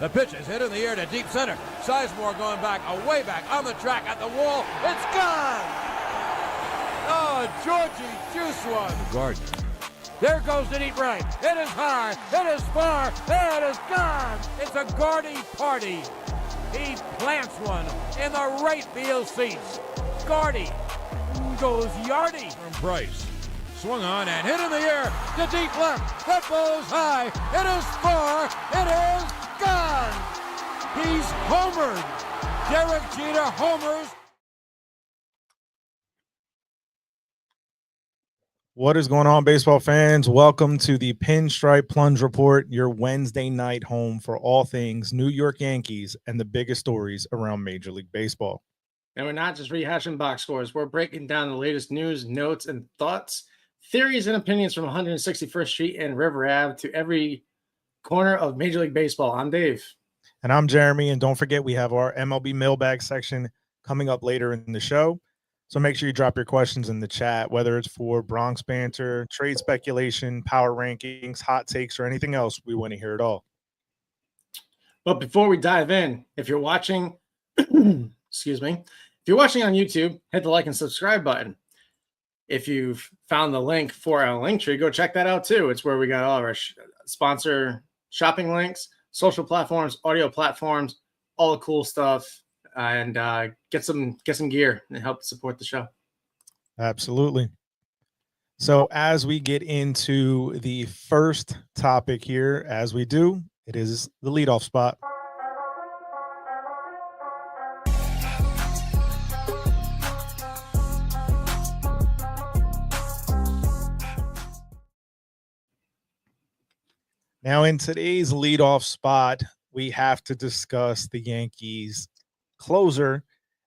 The pitch is hit in the air to deep center. Sizemore going back, way back, on the track, at the wall. It's gone! Oh, Georgie juice one. The Garden. There goes the deep right. It is high. It is far. It is gone. It's a Gardy party. He plants one in the right field seats. Gardy goes yardy from Price. Swung on and hit in the air to deep left. That ball is high. It is far. It is gone. He's homered. Derek Jeter homers. What is going on, baseball fans? Welcome to the Pinstripe Plunge Report, your Wednesday night home for all things New York Yankees and the biggest stories around Major League Baseball. And we're not just rehashing box scores. We're breaking down the latest news, notes, and thoughts, theories, and opinions from 161st Street and River Ave to every corner of Major League Baseball. I'm Dave. And I'm Jeremy. And don't forget, we have our MLB mailbag section coming up later in the show. So make sure you drop your questions in the chat, whether it's for Bronx banter, trade speculation, power rankings, hot takes, or anything else. We want to hear it all. But before we dive in, if you're watching, excuse me, if you're watching on YouTube, hit the like and subscribe button. If you've found the link for our link tree, go check that out too. It's where we got all of our sponsor shopping links, social platforms, audio platforms, all the cool stuff. And get some gear and help support the show. Absolutely. So as we get into the first topic here, as we do, it is the leadoff spot. Now in today's leadoff spot, we have to discuss the Yankees closer,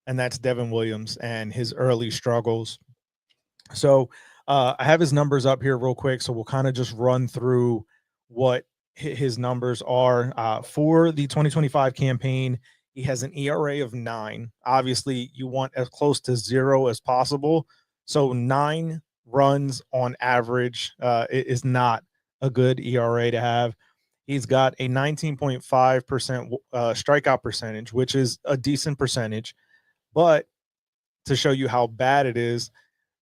and that's Devin Williams and his early struggles. So I have his numbers up here real quick, so we'll kind of just run through what his numbers are. For the 2025 campaign, he has an ERA of 9. Obviously, you want as close to 0 as possible. So 9 runs on average is not a good ERA to have. He's got a 19.5% strikeout percentage, which is a decent percentage. But to show you how bad it is,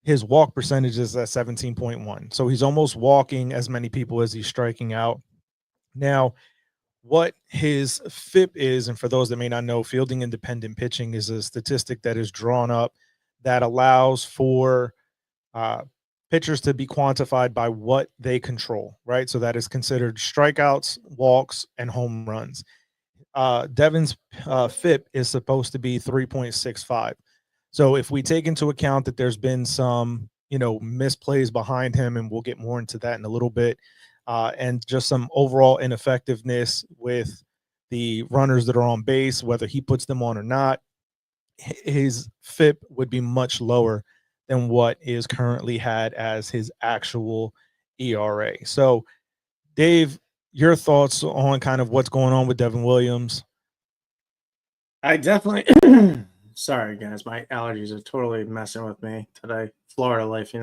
his walk percentage is at 17.1. So he's almost walking as many people as he's striking out. Now, what his FIP is, and for those that may not know, fielding independent pitching is a statistic that is drawn up that allows for pitchers to be quantified by what they control, right? So that is considered strikeouts, walks, and home runs. Devin's FIP is supposed to be 3.65. So if we take into account that there's been some, misplays behind him, and we'll get more into that in a little bit, and just some overall ineffectiveness with the runners that are on base, whether he puts them on or not, his FIP would be much lower than what is currently had as his actual ERA. So, Dave, your thoughts on kind of what's going on with Devin Williams? I definitely sorry guys, my allergies are totally messing with me today. Florida life,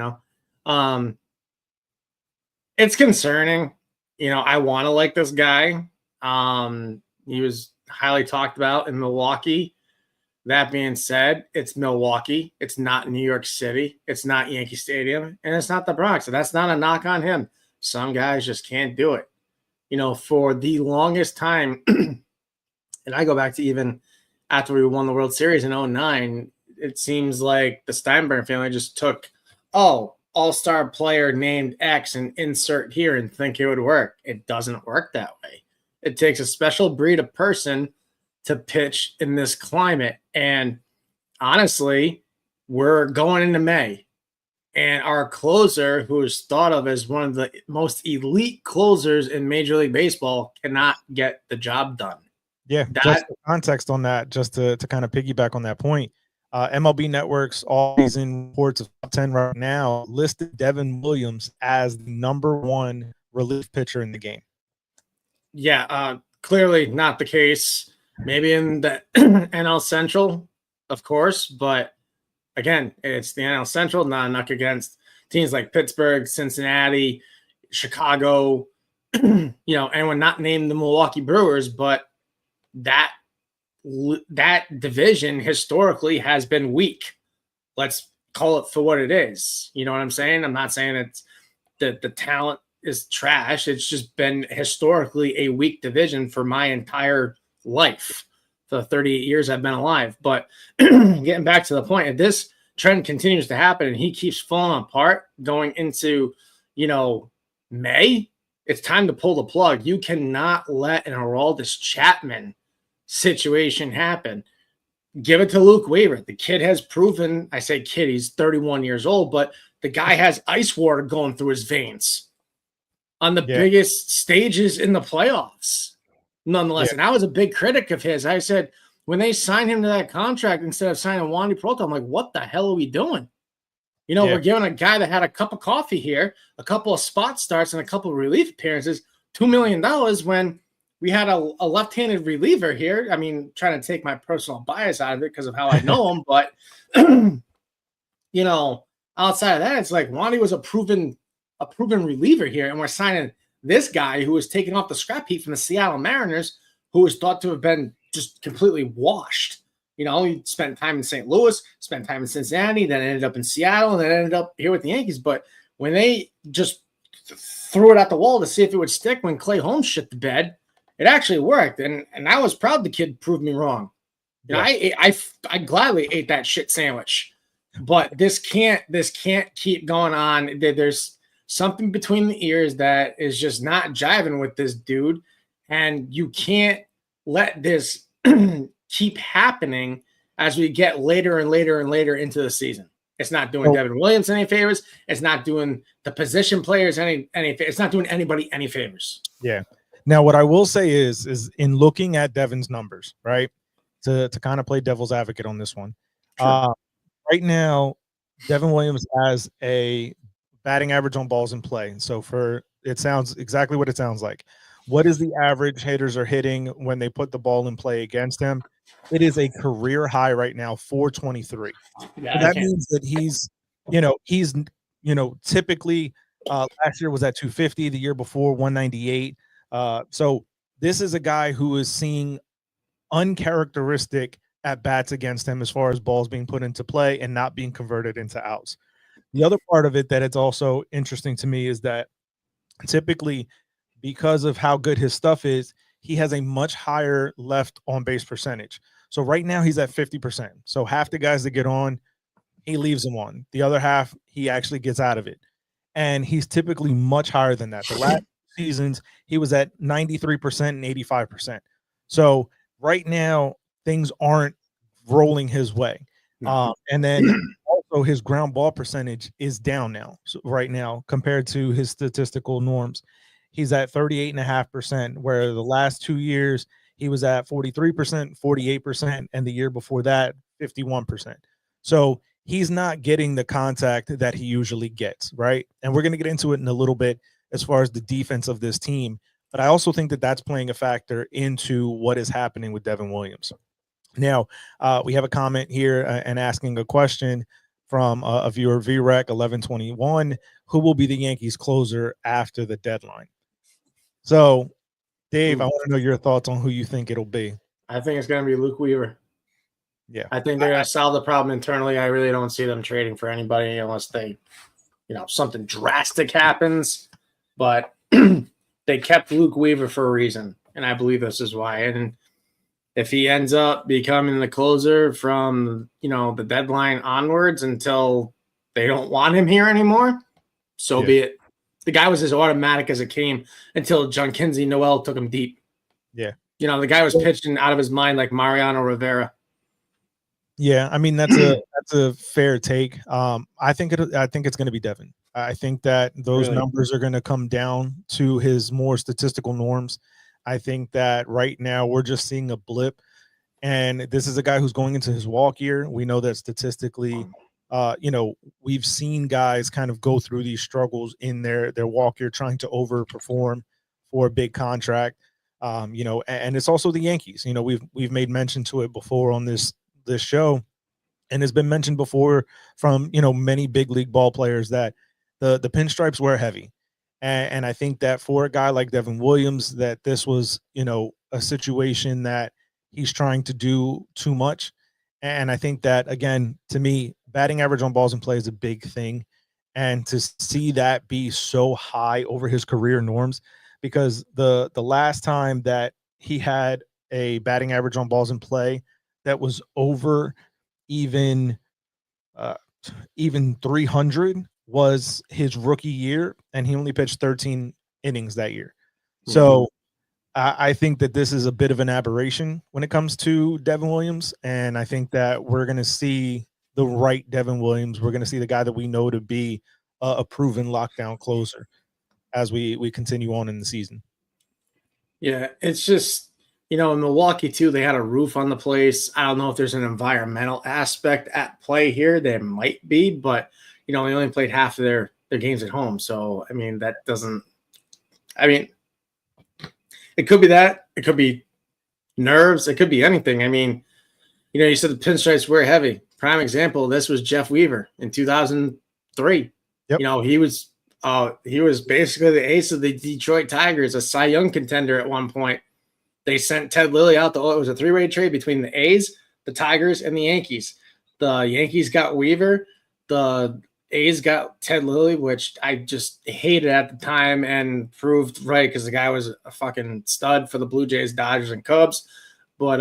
it's concerning. I want to like this guy. He was highly talked about in Milwaukee. That being said, it's Milwaukee. It's not New York City. It's not Yankee Stadium. And it's not the Bronx. And that's not a knock on him. Some guys just can't do it. For the longest time, and I go back to even after we won the World Series in 2009, it seems like the Steinbrenner family just took, all-star player named X and insert here and think it would work. It doesn't work that way. It takes a special breed of person to pitch in this climate. And honestly, we're going into May, and our closer, who is thought of as one of the most elite closers in Major League Baseball, cannot get the job done. Yeah, just the context on that, just to kind of piggyback on that point. MLB Network's all these reports of top 10 right now listed Devin Williams as the #1 relief pitcher in the game. Yeah, clearly not the case. Maybe in the NL Central, of course, but again, it's the NL Central, not a knock against teams like Pittsburgh, Cincinnati, Chicago, and we're not named the Milwaukee Brewers, but that division historically has been weak. Let's call it for what it is. You know what I'm saying? I'm not saying it's the talent is trash. It's just been historically a weak division for my entire life, for the 38 years I've been alive. But getting back to the point, if this trend continues to happen and he keeps falling apart going into, May, it's time to pull the plug. You cannot let an Aroldis Chapman situation happen. Give it to Luke Weaver. The kid has proven, I say kid, he's 31 years old, but the guy has ice water going through his veins on the biggest stages in the playoffs, nonetheless. And I was a big critic of his. I said, when they signed him to that contract instead of signing Wandy Peralta, I'm like, what the hell are we doing? We're giving a guy that had a cup of coffee here, a couple of spot starts, and a couple of relief appearances, $2 million when we had a left-handed reliever here. I mean, trying to take my personal bias out of it because of how I know him. But, outside of that, it's like Wandy was a proven reliever here. And we're signing this guy who was taken off the scrap heap from the Seattle Mariners, who was thought to have been just completely washed. He spent time in St. Louis, spent time in Cincinnati, then ended up in Seattle, and then ended up here with the Yankees. But when they just threw it at the wall to see if it would stick when Clay Holmes shit the bed, it actually worked. And I was proud the kid proved me wrong. I gladly ate that shit sandwich. But this can't keep going on. There's something between the ears that is just not jiving with this dude. And you can't let this keep happening as we get later and later and later into the season. It's not doing Devin Williams any favors. It's not doing the position players any it's not doing anybody any favors. Yeah. Now, what I will say is in looking at Devin's numbers, right, to kind of play devil's advocate on this one, sure. Right now, Devin Williams has a batting average on balls in play. So it sounds exactly what it sounds like. What is the average hitters are hitting when they put the ball in play against him? It is a career high right now, 423. Yeah, that means that he's typically last year was at 250, the year before 198. So this is a guy who is seeing uncharacteristic at bats against him as far as balls being put into play and not being converted into outs. The other part of it that it's also interesting to me is that typically, because of how good his stuff is, he has a much higher left on base percentage. So right now he's at 50%. So half the guys that get on, he leaves them on. The other half, he actually gets out of it. And he's typically much higher than that. The last seasons, he was at 93% and 85%. So right now, things aren't rolling his way. And then also his ground ball percentage is down now. So right now, compared to his statistical norms, he's at 38.5%, where the last 2 years he was at 43%, 48%, and the year before that, 51%. So he's not getting the contact that he usually gets, right? And we're going to get into it in a little bit as far as the defense of this team. But I also think that that's playing a factor into what is happening with Devin Williams. Now, we have a comment here and asking a question from a viewer, VREC 1121, who will be the Yankees closer after the deadline? So, Dave, I want to know your thoughts on who you think it'll be. I think it's going to be Luke Weaver. Yeah. I think they're going to solve the problem internally. I really don't see them trading for anybody unless they, something drastic happens. But they kept Luke Weaver for a reason, and I believe this is why. And if he ends up becoming the closer from, the deadline onwards until they don't want him here anymore, so be it. The guy was as automatic as it came until John Kinsey Noel took him deep. Yeah. The guy was pitching out of his mind like Mariano Rivera. Yeah, I mean that's a fair take. I think it's going to be Devin. I think that those numbers are going to come down to his more statistical norms. I think that right now we're just seeing a blip, and this is a guy who's going into his walk year. We know that statistically, we've seen guys kind of go through these struggles in their walk year, trying to overperform for a big contract. And it's also the Yankees. We've made mention to it before on this show, and it's been mentioned before from many big league ball players that the pinstripes wear heavy. And I think that for a guy like Devin Williams, that this was, a situation that he's trying to do too much. And I think that, again, to me, batting average on balls in play is a big thing. And to see that be so high over his career norms, because the last time that he had a batting average on balls in play that was over even even 300 was his rookie year, and he only pitched 13 innings that year. So I think that this is a bit of an aberration when it comes to Devin Williams, and I think that we're going to see the right Devin Williams. We're going to see the guy that we know to be a proven lockdown closer as we continue on in the season. Yeah, it's just, in Milwaukee too, they had a roof on the place. I don't know if there's an environmental aspect at play here. There might be, but they only played half of their games at home. So that doesn't. It could be that. It could be nerves. It could be anything. You said the pinstripes were heavy. Prime example of this was Jeff Weaver in 2003. Yep. He was basically the ace of the Detroit Tigers, a Cy Young contender at one point. They sent Ted Lilly out. It was a three-way trade between the A's, the Tigers, and the Yankees. The Yankees got Weaver. The A's got Ted Lilly, which I just hated at the time and proved right because the guy was a fucking stud for the Blue Jays, Dodgers, and Cubs. But,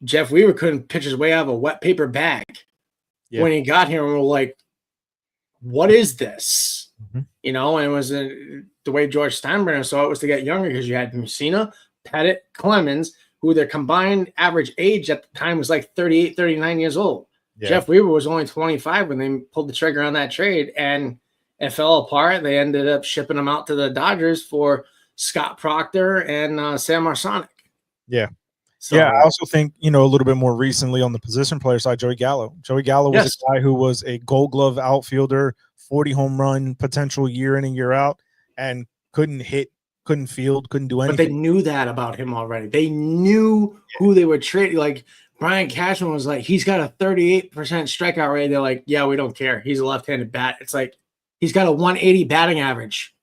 Jeff Weaver couldn't pitch his way out of a wet paper bag when he got here. And we're like, what is this? And it was the way George Steinbrenner saw it was to get younger because you had Messina, Pettit, Clemens, who their combined average age at the time was like 38, 39 years old. Yeah. Jeff Weaver was only 25 when they pulled the trigger on that trade, and it fell apart. They ended up shipping him out to the Dodgers for Scott Proctor and Sam Marsonic. Yeah. So, I also think, a little bit more recently on the position player side, Joey Gallo. Joey Gallo was a guy who was a Gold Glove outfielder, 40 home run potential year in and year out, and couldn't hit, couldn't field, couldn't do anything. But they knew that about him already. They knew who they would trade. Like Brian Cashman was like, he's got a 38% strikeout rate. They're like, yeah, we don't care. He's a left-handed bat. It's like he's got a 180 batting average.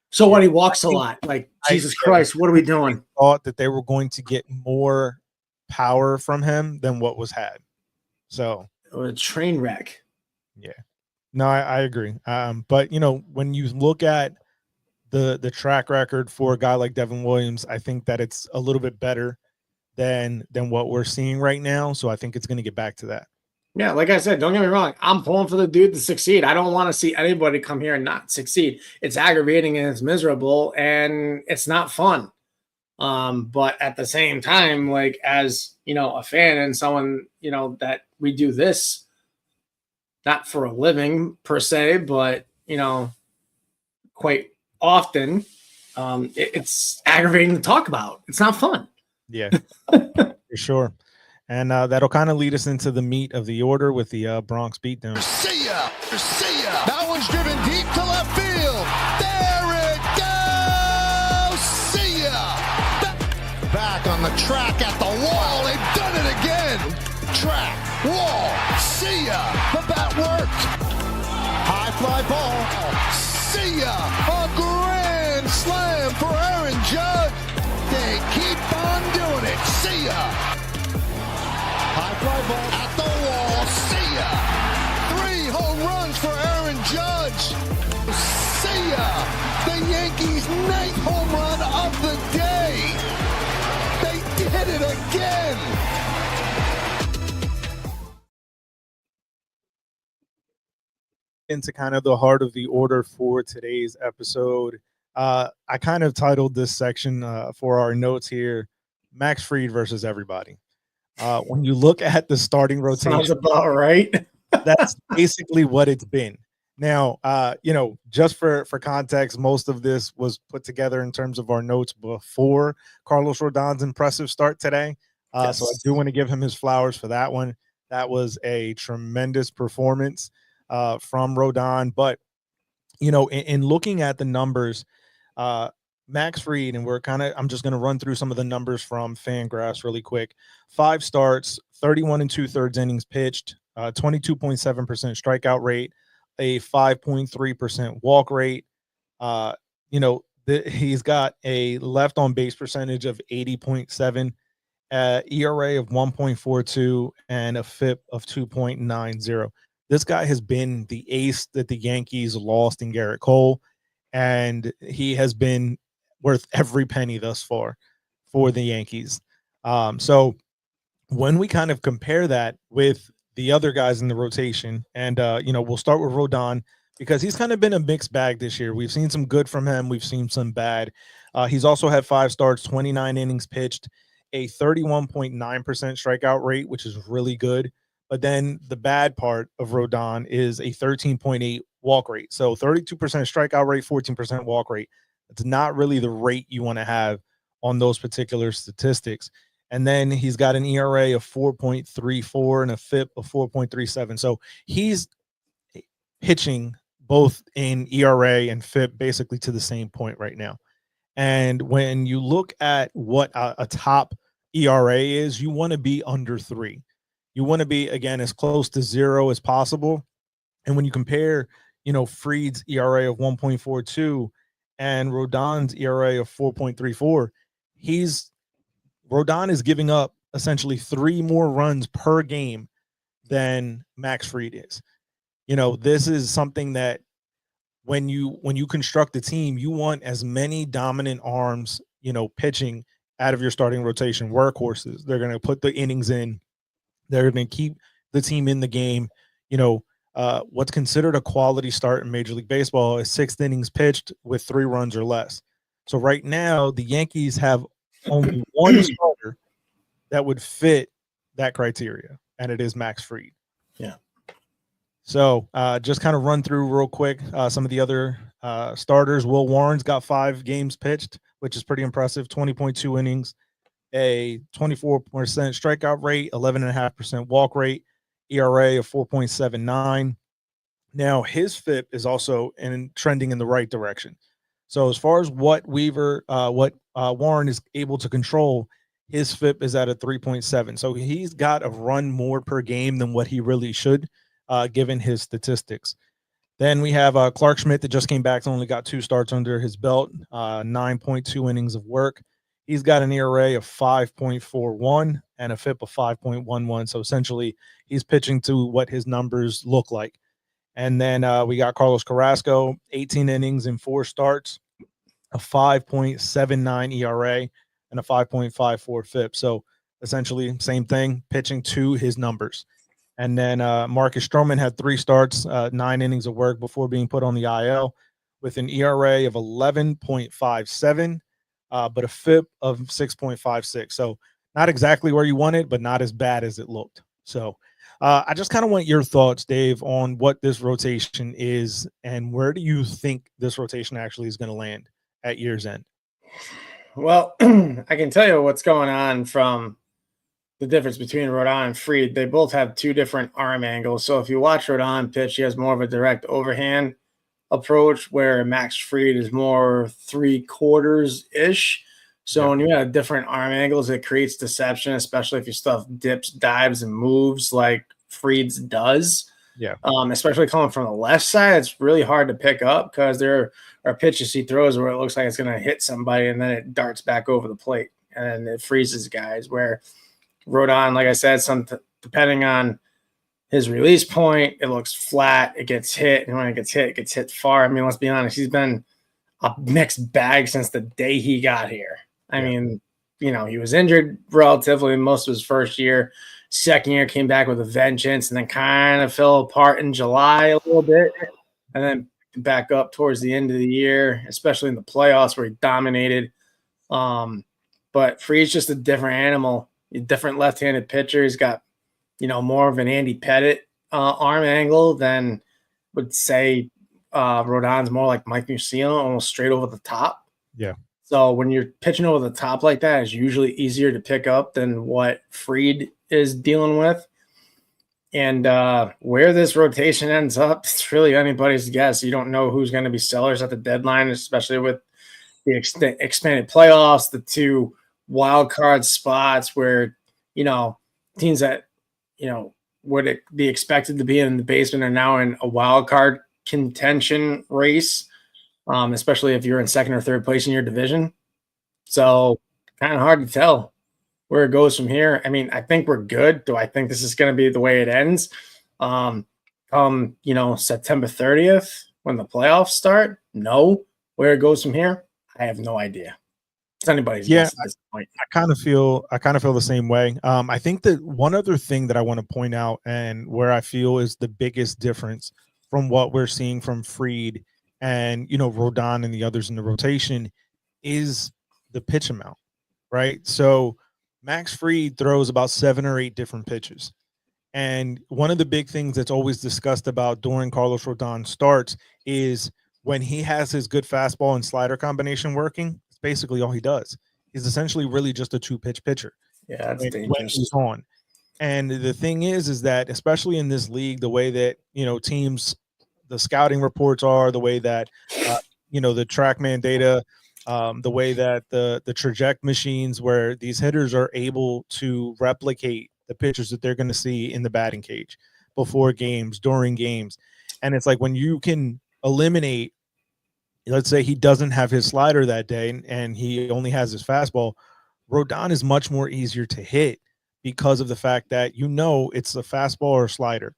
So what? He walks a lot. Like, Jesus Christ, what are we doing? Thought that they were going to get more power from him than what was had. So it was a train wreck. Yeah. No, I agree. But when you look at the track record for a guy like Devin Williams, I think that it's a little bit better than what we're seeing right now. So I think it's going to get back to that. Yeah, like I said, don't get me wrong. I'm pulling for the dude to succeed. I don't want to see anybody come here and not succeed. It's aggravating and it's miserable and it's not fun. But at the same time, like as a fan and someone that we do this not for a living per se, but quite often, it's aggravating to talk about. It's not fun. Yeah, for sure. And that'll kind of lead us into the meat of the order with the Bronx beatdown. See ya! See ya! That one's driven deep to left field. There it goes! See ya! Back on the track at the wall. They've done it again. Track, wall, see ya! The bat worked. High fly ball. See ya! A grand slam for Aaron Judge. They keep on doing it. See ya! High fly ball at the wall. See ya! 3 home runs for Aaron Judge. See ya! The Yankees' 9th home run of the day. They did it again. Into kind of the heart of the order for today's episode. I kind of titled this section for our notes here, Max Fried versus everybody. When you look at the starting rotation, sounds about right. That's basically what it's been. Now, just for context, most of this was put together in terms of our notes before Carlos Rodon's impressive start today. Yes. So I do want to give him his flowers for that one. That was a tremendous performance from Rodon. But, in looking at the numbers, Max Fried, and I'm just going to run through some of the numbers from Fangraphs really quick. 5 starts, 31 2/3 innings pitched, 22.7% strikeout rate, a 5.3% walk rate. He's got a left on base percentage of 80.7 ERA of 1.42, and a FIP of 2.90. This guy has been the ace that the Yankees lost in Garrett Cole, and he has been worth every penny thus far for the Yankees. So when we kind of compare that with the other guys in the rotation, and we'll start with Rodon because he's kind of been a mixed bag this year. We've seen some good from him. We've seen some bad. He's also had 5 starts, 29 innings pitched, a 31.9% strikeout rate, which is really good. But then the bad part of Rodon is a 13.8 walk rate. So 32% strikeout rate, 14% walk rate. It's not really the rate you want to have on those particular statistics. And then he's got an ERA of 4.34 and a FIP of 4.37. So he's pitching both in ERA and FIP basically to the same point right now. And when you look at what a top ERA is, you want to be under 3. You want to be, again, as close to 0 as possible. And when you compare, Fried's ERA of 1.42 and Rodon's ERA of 4.34, Rodon is giving up essentially 3 more runs per game than Max Fried is. This is something that when you construct a team, you want as many dominant arms, pitching out of your starting rotation, workhorses. They're going to put the innings in. They're going to keep the team in the game. What's considered a quality start in Major League Baseball is 6 innings pitched with 3 runs or less. So right now, the Yankees have only one starter that would fit that criteria, and it is Max Fried. Yeah. So just kind of run through real quick some of the other starters. Will Warren's got 5 games pitched, which is pretty impressive, 20.2 innings, a 24% strikeout rate, 11.5% walk rate, ERA of 4.79. Now, his FIP is also trending in the right direction. So as far as what Warren is able to control, his FIP is at a 3.7. So he's got a run more per game than what he really should, given his statistics. Then we have Clark Schmidt that just came back and only got 2 starts under his belt, 9.2 innings of work. He's got an ERA of 5.41 and a FIP of 5.11. So essentially, he's pitching to what his numbers look like. And then we got Carlos Carrasco, 18 innings in 4 starts, a 5.79 ERA and a 5.54 FIP. So essentially, same thing, pitching to his numbers. And then Marcus Stroman had 3 starts, 9 innings of work before being put on the IL with an ERA of 11.57, but a FIP of 6.56. So not exactly where you want it, but not as bad as it looked. So I just kind of want your thoughts, Dave, on what this rotation is and where do you think this rotation actually is going to land at year's end? Well, I can tell you what's going on from the difference between Rodon and Fried. They both have 2 different arm angles. So if you watch Rodon pitch, he has more of a direct overhand approach, where Max Fried is more 3/4-ish. So when you have different arm angles, it creates deception, especially if your stuff dips, dives, and moves like Fried's does. Yeah. Especially coming from the left side, it's really hard to pick up because there are pitches he throws where it looks like it's going to hit somebody and then it darts back over the plate and it freezes guys. Where Rodon, like I said, depending on his release point, it looks flat, it gets hit, and when it gets hit far. I mean, let's be honest, he's been a mixed bag since the day he got here. I mean, he was injured relatively most of his first year. Second year came back with a vengeance and then kind of fell apart in July a little bit and then back up towards the end of the year, especially in the playoffs where he dominated. But Fried's just a different animal, a different left-handed pitcher. He's got, more of an Andy Pettit arm angle than would say Rodon's more like Mike Mussina, almost straight over the top. Yeah. So when you're pitching over the top like that, it's usually easier to pick up than what Fried is dealing with. And where this rotation ends up, it's really anybody's guess. You don't know who's going to be sellers at the deadline, especially with the expanded playoffs, the 2 wild card spots where, teams that, would be expected to be in the basement are now in a wild card contention race, especially if you're in second or third place in your division. So kind of hard to tell where it goes from here. I mean, I think we're good. Do I think this is going to be the way it ends? September 30th when the playoffs start? No. Where it goes from here? I have no idea. It's anybody's guess at this point. I kind of feel the same way. I think that one other thing that I want to point out, and where I feel is the biggest difference from what we're seeing from Fried and Rodon and the others in the rotation, is the pitch amount, right? So Max Fried throws about 7 or 8 different pitches. And one of the big things that's always discussed about during Carlos Rodon's starts is when he has his good fastball and slider combination working, it's basically all he does. He's essentially really just a 2-pitch pitcher. Yeah, that's dangerous. When he's on. And the thing is that especially in this league, the way that, teams, the scouting reports are, the way that, the TrackMan data, the way that the traject machines where these hitters are able to replicate the pitchers that they're going to see in the batting cage before games, during games. And it's like when you can eliminate, let's say he doesn't have his slider that day and he only has his fastball, Rodon is much more easier to hit because of the fact that it's a fastball or a slider.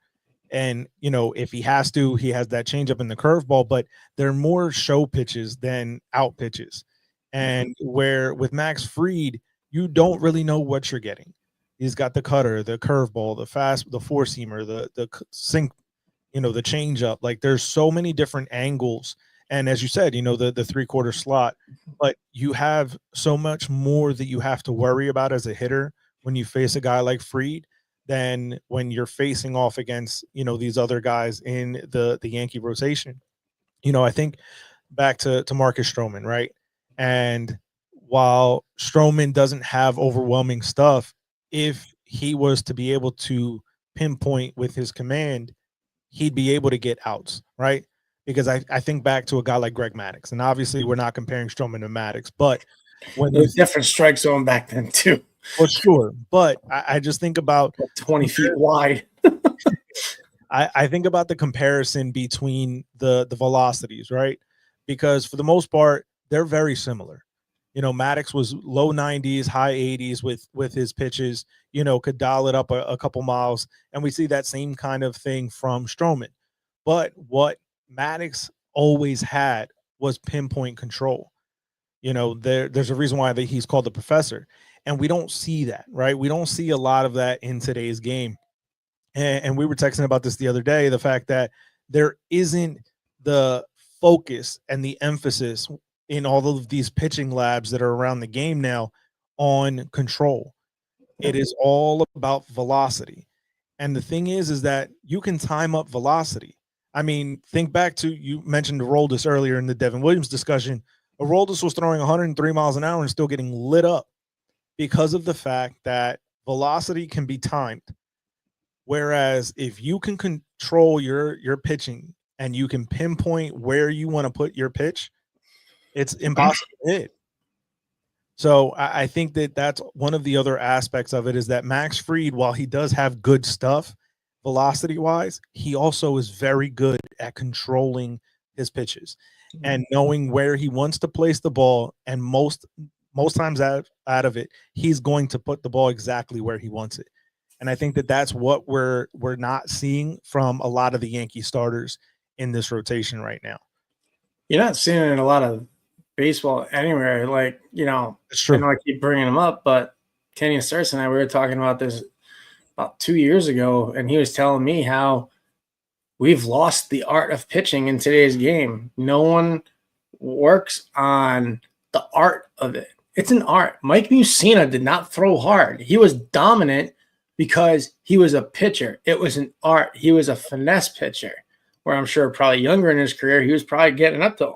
And, if he has to, he has that changeup in the curveball, but they're more show pitches than out pitches. And where with Max Fried, you don't really know what you're getting. He's got the cutter, the curveball, the four-seamer, the sink, the changeup. Like there's so many different angles. And as you said, the 3/4 slot, but you have so much more that you have to worry about as a hitter when you face a guy like Fried than when you're facing off against, these other guys in the Yankee rotation. I think back to Marcus Stroman, right? And while Stroman doesn't have overwhelming stuff, if he was to be able to pinpoint with his command, he'd be able to get outs, right? Because I think back to a guy like Greg Maddux, and obviously we're not comparing Stroman to Maddux, but when there's different strike zone back then too. Well, sure, but I just think about 20 feet wide. I think about the comparison between the velocities, right? Because for the most part, they're very similar. Maddux was low 90s, high 80s with his pitches, could dial it up a couple miles. And we see that same kind of thing from Stroman. But what Maddux always had was pinpoint control. There's a reason why he's called the professor. And we don't see that, right? We don't see a lot of that in today's game. And we were texting about this the other day, the fact that there isn't the focus and the emphasis in all of these pitching labs that are around the game now on control. It is all about velocity. And the thing is that you can time up velocity. I mean, think back to, you mentioned Aroldis earlier in the Devin Williams discussion. Aroldis was throwing 103 miles an hour and still getting lit up because of the fact that velocity can be timed. Whereas if you can control your pitching and you can pinpoint where you want to put your pitch, it's impossible to hit. So I think that that's one of the other aspects of it, is that Max Fried, while he does have good stuff velocity-wise, he also is very good at controlling his pitches and knowing where he wants to place the ball. And most times out of it, he's going to put the ball exactly where he wants it. And I think that that's what we're not seeing from a lot of the Yankee starters in this rotation right now. You're not seeing it in a lot of baseball anywhere. Like, it's true. I know I keep bringing him up, but Kenny Starks and I, we were talking about this about 2 years ago, and he was telling me how we've lost the art of pitching in today's game. No one works on the art of it. It's an art. Mike Mussina did not throw hard. He was dominant because he was a pitcher. It was an art. He was a finesse pitcher, where I'm sure probably younger in his career, he was probably getting up to,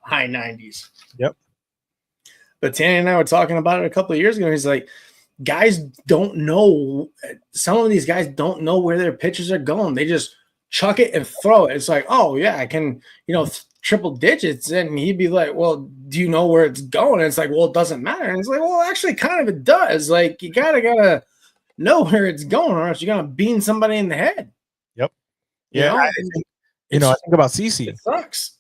high 90s. Yep. But Tanny and I were talking about it a couple of years ago. He's like, guys don't know. Some of these guys don't know where their pitches are going. They just chuck it and throw it. It's like, oh, yeah, I can, triple digits. And he'd be like, well, do you know where it's going? And it's like, well, it doesn't matter. And it's like, well, actually, kind of it does. Like, you gotta know where it's going, or else you're gonna bean somebody in the head. Yep. Yeah. I think about CeCe. It sucks.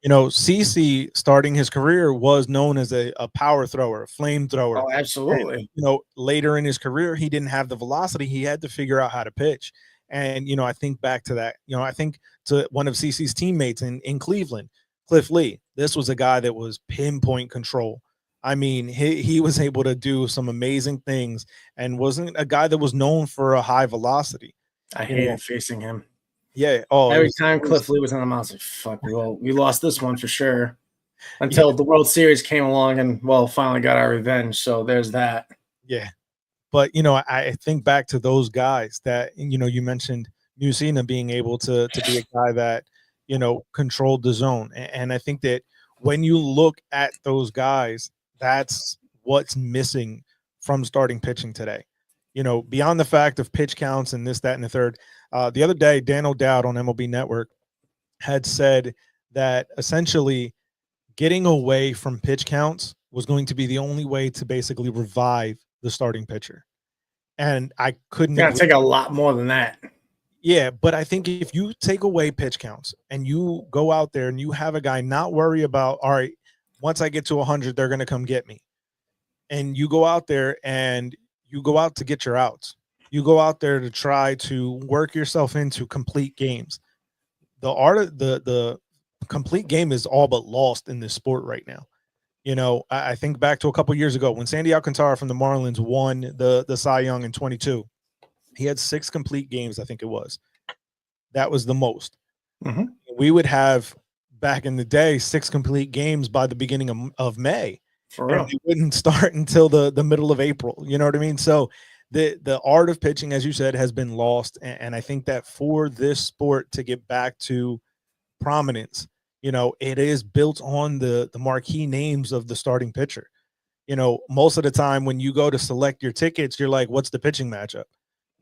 CC starting his career was known as a power thrower, a flamethrower. Oh, absolutely. And, later in his career, he didn't have the velocity. He had to figure out how to pitch. And, I think back to that, I think to one of CC's teammates in Cleveland, Cliff Lee. This was a guy that was pinpoint control. I mean, he was able to do some amazing things and wasn't a guy that was known for a high velocity. I hated facing him. Yeah. Oh, every time Cliff Lee was on the mound, I was like, fuck, well, we lost this one for sure. Until the World Series came along and, finally got our revenge. So there's that. Yeah. But, I think back to those guys that, you mentioned Musina being able to be a guy that, controlled the zone. And I think that when you look at those guys, that's what's missing from starting pitching today. Beyond the fact of pitch counts and this, that, and the third. The other day, Dan O'Dowd on MLB Network had said that essentially getting away from pitch counts was going to be the only way to basically revive the starting pitcher. And I couldn't. It's going to take a lot more than that. Yeah, but I think if you take away pitch counts and you go out there and you have a guy not worry about, all right, once I get to 100, they're going to come get me. And you go out there and you go out to get your outs. You go out there to try to work yourself into complete games. The art of the complete game is all but lost in this sport right now. I think back to a couple years ago when Sandy Alcantara from the Marlins won the Cy Young in 22. He had 6 complete games, I think it was. That was the most. Mm-hmm. We would have, back in the day, 6 complete games by the beginning of May. For real. And they wouldn't start until the middle of April. You know what I mean? So the art of pitching, as you said, has been lost. And I think that for this sport to get back to prominence, it is built on the marquee names of the starting pitcher. Most of the time when you go to select your tickets, you're like, what's the pitching matchup?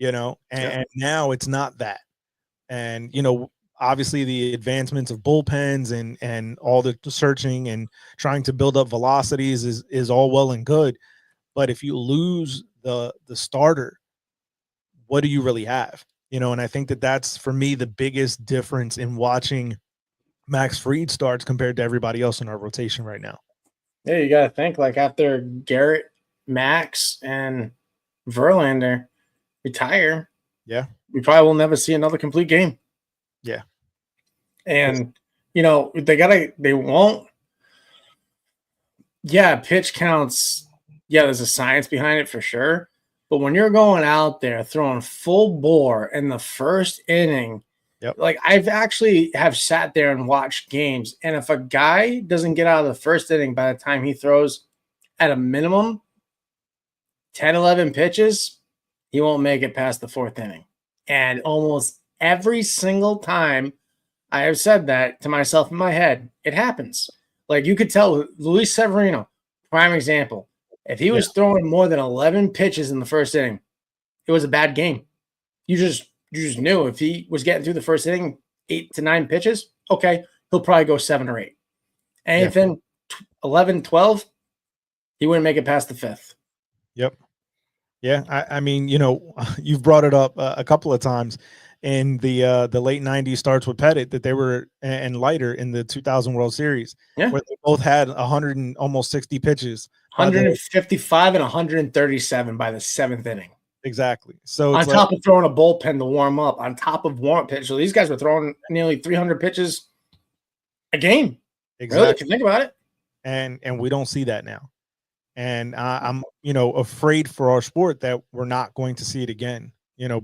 And now it's not that. And, obviously the advancements of bullpens and all the searching and trying to build up velocities is all well and good. But if you lose the starter, what do you really have? And I think that that's, for me, the biggest difference in watching Max Fried starts compared to everybody else in our rotation right now. Yeah, you got to think, like, after Garrett, Max, and Verlander retire, we probably will never see another complete game. Yeah. And, they won't. Yeah, pitch counts. Yeah, there's a science behind it for sure. But when you're going out there throwing full bore in the first inning, like, I've actually have sat there and watched games. And if a guy doesn't get out of the first inning by the time he throws at a minimum 10, 11 pitches, he won't make it past the 4th inning. And almost every single time I have said that to myself in my head, it happens. Like, you could tell Luis Severino, prime example. If he was throwing more than 11 pitches in the first inning, it was a bad game. You just knew if he was getting through the first inning, 8 to 9 pitches, okay, he'll probably go 7 or 8. Anything 11, 12, he wouldn't make it past the 5th. Yep. Yeah, I mean, you've brought it up a couple of times in the late 90s starts with Pettit that they were, and Leiter in the 2000 World Series, where they both had 100 and almost 60 pitches. 155 and 137 by the 7th inning. Exactly. So on top of throwing a bullpen to warm up, on top of warm-up pitch. So these guys were throwing nearly 300 pitches a game. Exactly. Really, if you think about it. And we don't see that now. And I'm, afraid for our sport that we're not going to see it again,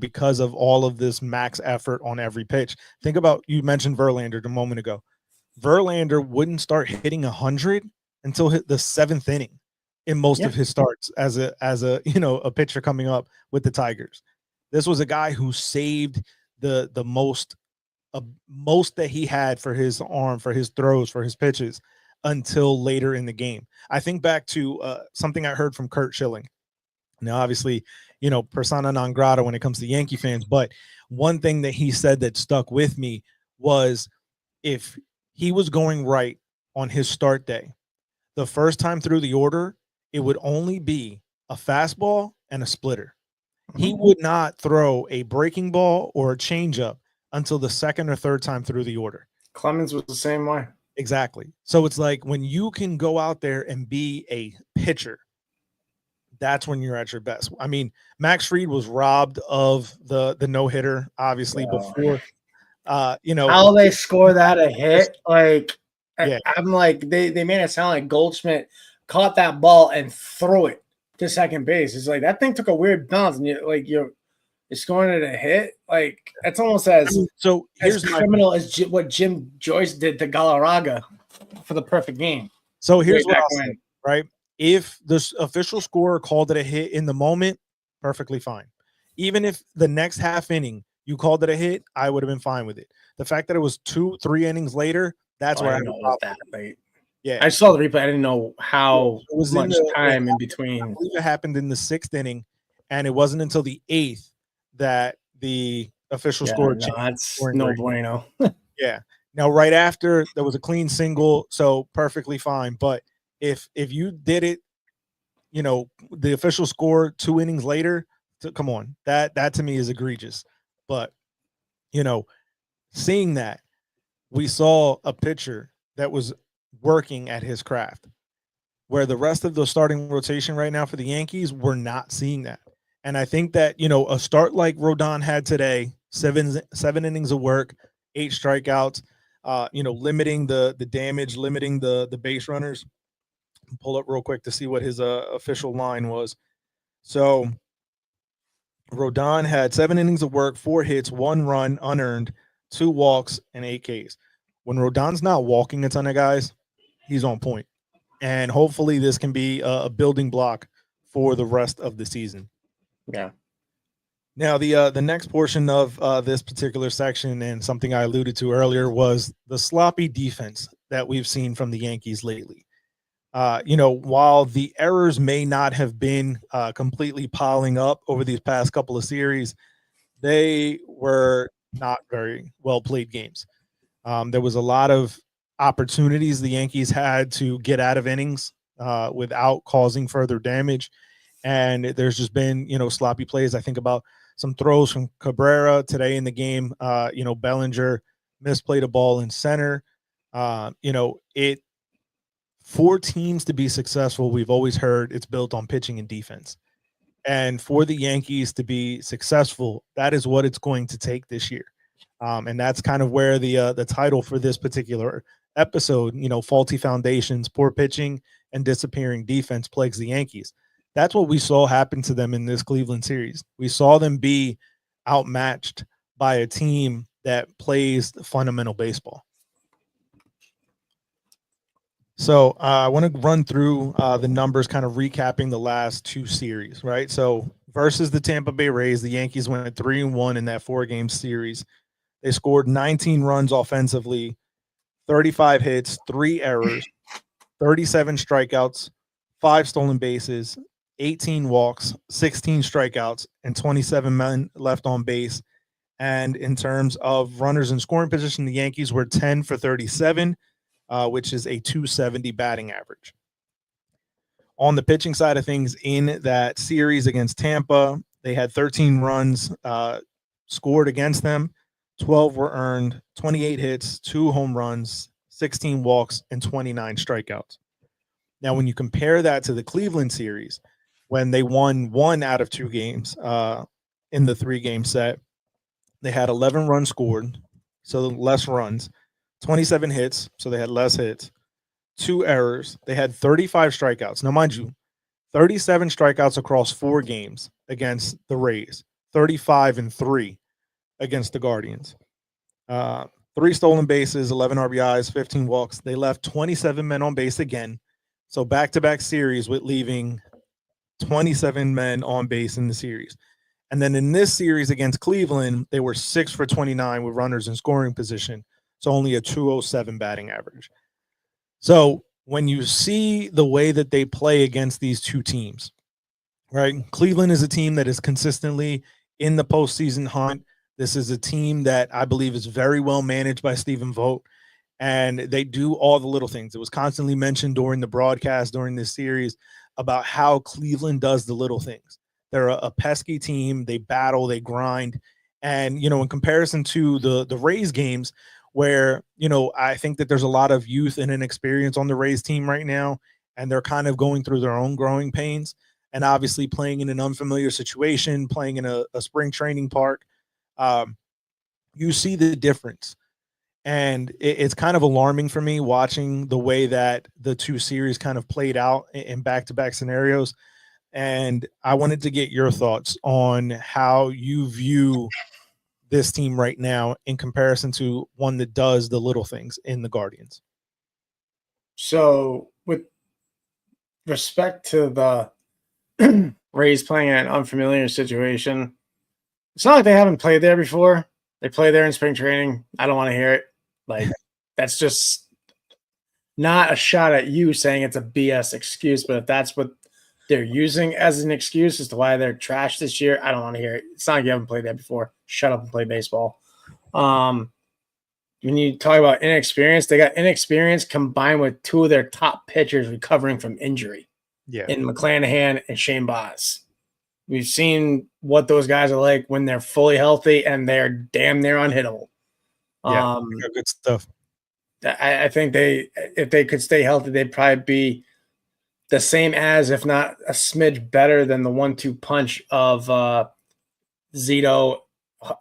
because of all of this max effort on every pitch. Think about, you mentioned Verlander a moment ago. Verlander wouldn't start hitting 100 until the 7th inning in most of his starts as a a pitcher coming up with the Tigers. This was a guy who saved the most that he had for his arm, for his throws, for his pitches until later in the game. I think back to something I heard from Curt Schilling. Now, obviously, persona non grata when it comes to Yankee fans, but one thing that he said that stuck with me was if he was going right on his start day, the first time through the order, it would only be a fastball and a splitter. He would not throw a breaking ball or a changeup until the second or third time through the order. Clemens was the same way. Exactly. So it's like when you can go out there and be a pitcher, that's when you're at your best. I mean, Max Fried was robbed of the no-hitter, obviously, before How they score that a hit? Like, yeah. I'm like, they made it sound like Goldschmidt caught that ball and threw it to second base. It's like that thing took a weird bounce, and you're scoring it a hit. Like that's almost as so as here's criminal as what Jim Joyce did to Galarraga for the perfect game. So here's Way what back I'll when. say, right? If the official scorer called it a hit in the moment, perfectly fine. Even if the next half inning you called it a hit, I would have been fine with it. The fact that it was 2-3 innings later, that's where I didn't have know a it was problem. that late. Yeah, I saw the replay. I didn't know how it was much time in I between. believe it happened in the 6th inning, and it wasn't until the 8th that the official scored. No, that's no bueno. Yeah. Now, right after there was a clean single, so perfectly fine. But if you did it, the official score 2 innings later, come on, that to me is egregious. But seeing that, we saw a pitcher that was working at his craft, where the rest of the starting rotation right now for the Yankees, we're not seeing that. And I think that a start like Rodon had today, seven innings of work, 8 strikeouts. Limiting the damage, limiting the base runners. Pull up real quick to see what his official line was. So Rodon had 7 innings of work, 4 hits, 1 run unearned, 2 walks, and 8 Ks. When Rodon's not walking a ton of guys, he's on point. And hopefully this can be a building block for the rest of the season. Yeah. Now, the next portion of this particular section, and something I alluded to earlier, was the sloppy defense that we've seen from the Yankees lately. While the errors may not have been completely piling up over these past couple of series, they were not very well played games. There was a lot of opportunities the Yankees had to get out of innings without causing further damage. And there's just been, sloppy plays. I think about some throws from Cabrera today in the game. Bellinger misplayed a ball in center. For teams to be successful, we've always heard it's built on pitching and defense. And for the Yankees to be successful, that is what it's going to take this year. And that's kind of where the title for this particular episode, faulty foundations, poor pitching, and disappearing defense plagues the Yankees. That's what we saw happen to them in this Cleveland series. We saw them be outmatched by a team that plays fundamental baseball. So I want to run through the numbers, kind of recapping the last 2 series, right? So versus the Tampa Bay Rays, the Yankees went 3-1 in that 4-game series. They scored 19 runs offensively, 35 hits, 3 errors, 37 strikeouts, 5 stolen bases, 18 walks, 16 strikeouts, and 27 men left on base. And in terms of runners in scoring position, the Yankees were 10 for 37, which is a 270 batting average. On the pitching side of things, in that series against Tampa, they had 13 runs scored against them. 12 were earned, 28 hits, 2 home runs, 16 walks, and 29 strikeouts. Now, when you compare that to the Cleveland series, when they won 1 out of 2 games in the 3-game set, they had 11 runs scored, so less runs, 27 hits, so they had less hits, 2 errors. They had 35 strikeouts. Now, mind you, 37 strikeouts across 4 games against the Rays, 35-3 against the Guardians. 3 stolen bases, 11 RBIs, 15 walks. They left 27 men on base again. So back-to-back series with leaving 27 men on base in the series. And then in this series against Cleveland, they were 6 for 29 with runners in scoring position. So only a 207 batting average. So when you see the way that they play against these 2 teams, right? Cleveland is a team that is consistently in the postseason hunt. This is a team that I believe is very well managed by Stephen Vogt, and they do all the little things. It was constantly mentioned during the broadcast during this series about how Cleveland does the little things. They're a pesky team. They battle, they grind. And, in comparison to the Rays games, where, I think that there's a lot of youth and inexperience on the Rays team right now, and they're kind of going through their own growing pains. And obviously playing in an unfamiliar situation, playing in a spring training park, you see the difference. And it's kind of alarming for me watching the way that the two series kind of played out in back-to-back scenarios. And I wanted to get your thoughts on how you view this team right now in comparison to one that does the little things in the Guardians. So with respect to the Rays playing in an unfamiliar situation, it's not like they haven't played there before. They play there in spring training. I don't want to hear it. Like, that's just not a shot at you saying it's a BS excuse, but if that's what they're using as an excuse as to why they're trash this year, I don't want to hear it. It's not like you haven't played there before. Shut up and play baseball. When you talk about inexperience, they got inexperience combined with two of their top pitchers recovering from injury. Yeah. In McClanahan and Shane Baz. We've seen what those guys are like when they're fully healthy and they're damn near unhittable. Yeah, good stuff. I think if they could stay healthy, they'd probably be the same as, if not a smidge better than the 1-2 punch of Zito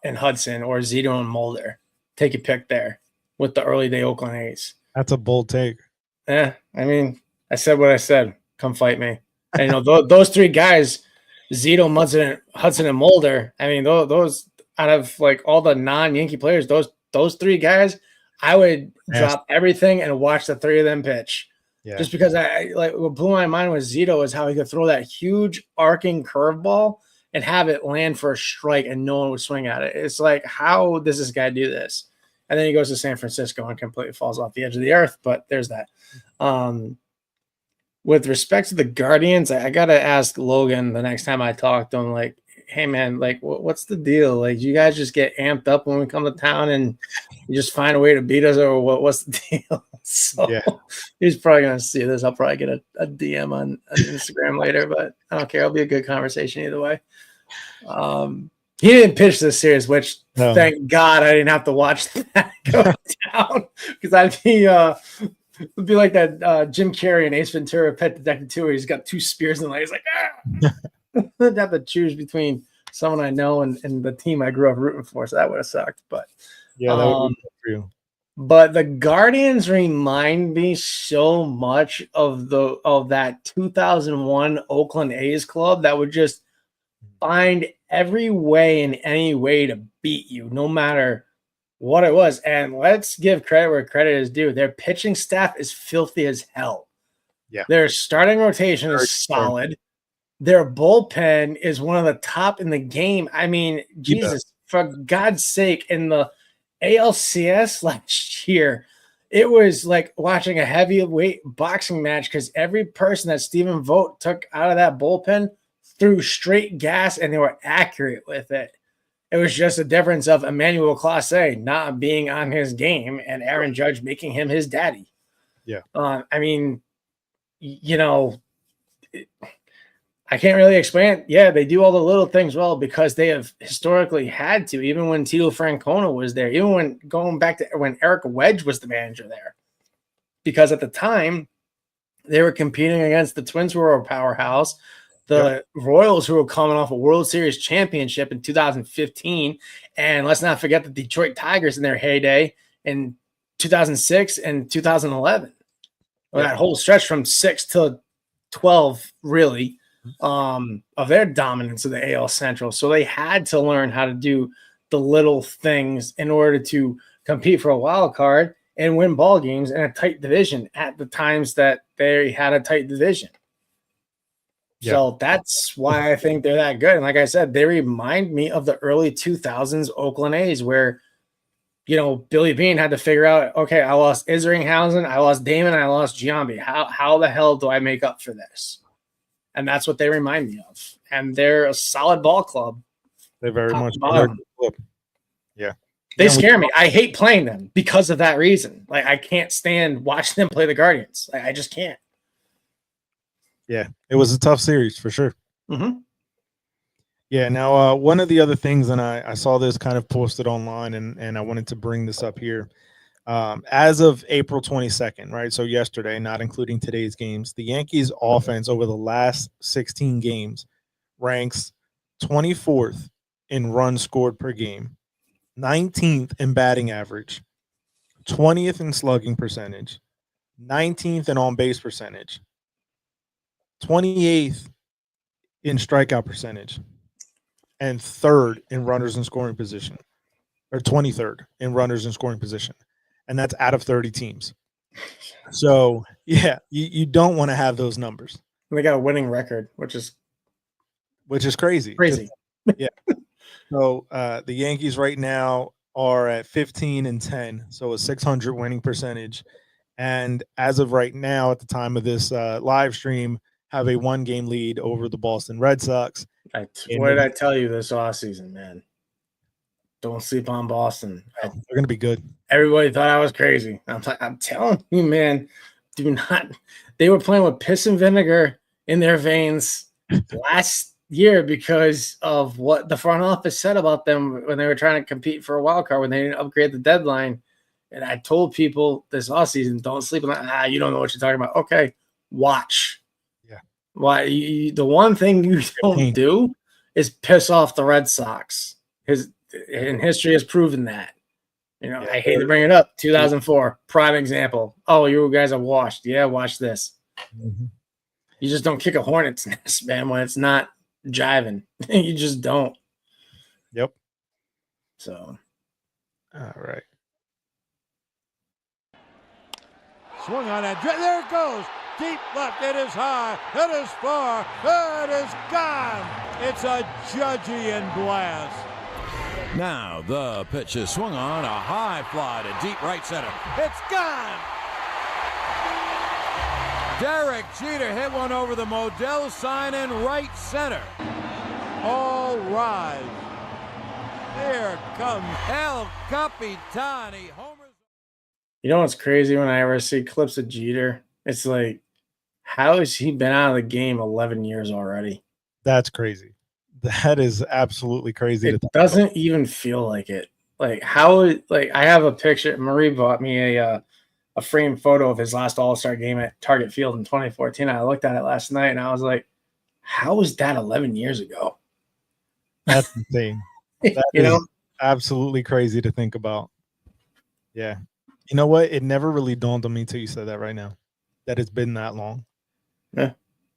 and Hudson or Zito and Mulder. Take a pick there with the early day Oakland A's. That's a bold take. I mean, I said what I said. Come fight me. And those three guys, Zito, Hudson, and Mulder. I mean, those out of like all the non-Yankee players, those three guys, I would drop everything and watch the three of them pitch. Yeah. Just because what blew my mind with Zito is how he could throw that huge arcing curveball and have it land for a strike and no one would swing at it. It's like, how does this guy do this? And then he goes to San Francisco and completely falls off the edge of the earth. But there's that. With respect to the Guardians, I got to ask Logan the next time I talk to him, like, hey, man, like, what's the deal? Like, do you guys just get amped up when we come to town and you just find a way to beat us, or what's the deal? So he's probably going to see this. I'll probably get a DM on Instagram later, but I don't care. It'll be a good conversation either way. He didn't pitch this series, which thank God I didn't have to watch that go down, because I'd be it'd be like that Jim Carrey and Ace Ventura Pet Detective 2 where he's got two spears in the leg. He's like, I'd have to choose between someone I know and the team I grew up rooting for, so that would have sucked. But yeah, that would be good for you. But the Guardians remind me so much of that 2001 Oakland A's club that would just find every way and any way to beat you, no matter what it was. And let's give credit where credit is due. Their pitching staff is filthy as hell. Yeah. Their starting rotation is solid. Their bullpen is one of the top in the game. I mean, Jesus, for God's sake, in the ALCS last year, it was like watching a heavyweight boxing match, because every person that Stephen Vogt took out of that bullpen threw straight gas and they were accurate with it. It was just a difference of Emmanuel Clase not being on his game and Aaron Judge making him his daddy. Yeah. I mean, I can't really explain it. Yeah, they do all the little things well because they have historically had to, even when Tito Francona was there, even when going back to when Eric Wedge was the manager there. Because at the time, they were competing against the Twins, who were a powerhouse, the Royals, who were coming off a World Series championship in 2015, and let's not forget the Detroit Tigers in their heyday in 2006 and 2011. Well, that whole stretch from 6 to 12, really, of their dominance of the AL Central. So they had to learn how to do the little things in order to compete for a wild card and win ball games in a tight division at the times that they had a tight division. So that's why I think they're that good. And like I said, they remind me of the early 2000s Oakland A's where, Billy Beane had to figure out, okay, I lost Isringhausen, I lost Damon, I lost Giambi. How the hell do I make up for this? And that's what they remind me of. And they're a solid ball club. They very much are. Yeah. They scare me. I hate playing them because of that reason. Like, I can't stand watching them play the Guardians. Like, I just can't. Yeah, it was a tough series for sure. Mm-hmm. Yeah. Now, one of the other things, and I saw this kind of posted online, and I wanted to bring this up here. As of April 22nd, right? So yesterday, not including today's games, the Yankees offense over the last 16 games ranks 24th in runs scored per game, 19th in batting average, 20th in slugging percentage, 19th in on base percentage, 28th in strikeout percentage, and third in runners in scoring position, or 23rd in runners in scoring position. And that's out of 30 teams. So, yeah, you don't want to have those numbers. They got a winning record, which is crazy. crazy. Yeah. So the Yankees right now are at 15-10, so a 600 winning percentage. And as of right now, at the time of this live stream, have a 1-game lead over the Boston Red Sox. What did I tell you this offseason, man? Don't sleep on Boston. They're going to be good. Everybody thought I was crazy. I'm telling you, man, do not. They were playing with piss and vinegar in their veins last year because of what the front office said about them when they were trying to compete for a wild card, when they didn't upgrade the deadline. And I told people this offseason, don't sleep on that. You don't know what you're talking about. Okay, watch. Yeah. Why? The one thing you don't do is piss off the Red Sox. And history has proven that. You know, I hate to bring it up. 2004, prime example. Oh, you guys are washed. Yeah, watch this. Mm-hmm. You just don't kick a hornet's nest, man, when it's not jiving. You just don't. Yep. So. All right. Swung on that. There it goes. Deep left. It is high. It is far. It is gone. It's a Judgian blast. Now the pitch is swung on. A high fly to deep right center. It's gone. Derek Jeter hit one over the Modell sign in right center. All rise. Here comes El Capitani. Homers. You know what's crazy when I ever see clips of Jeter? It's like, how has he been out of the game 11 years already? That's crazy. That is absolutely crazy. It doesn't even feel like it. Like I have a picture. Marie bought me a framed photo of his last All-Star game at Target Field in 2014. I looked at it last night and I was like, how was that 11 years ago? That's insane. That is absolutely crazy to think about. Yeah. You know what? It never really dawned on me until you said that right now, that it's been that long. Yeah.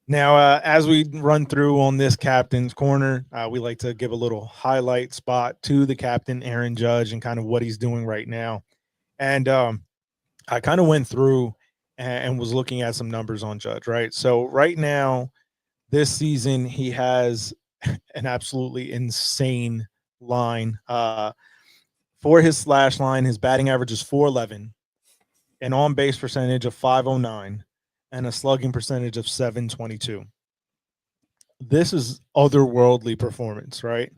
Now, as we run through on this captain's corner, we like to give a little highlight spot to the captain, Aaron Judge, and kind of what he's doing right now. And I kind of went through and was looking at some numbers on Judge, right? So right now, this season, he has an absolutely insane line. For his slash line, his batting average is .411, an on-base percentage of .509, and a slugging percentage of .722. This is otherworldly performance, right?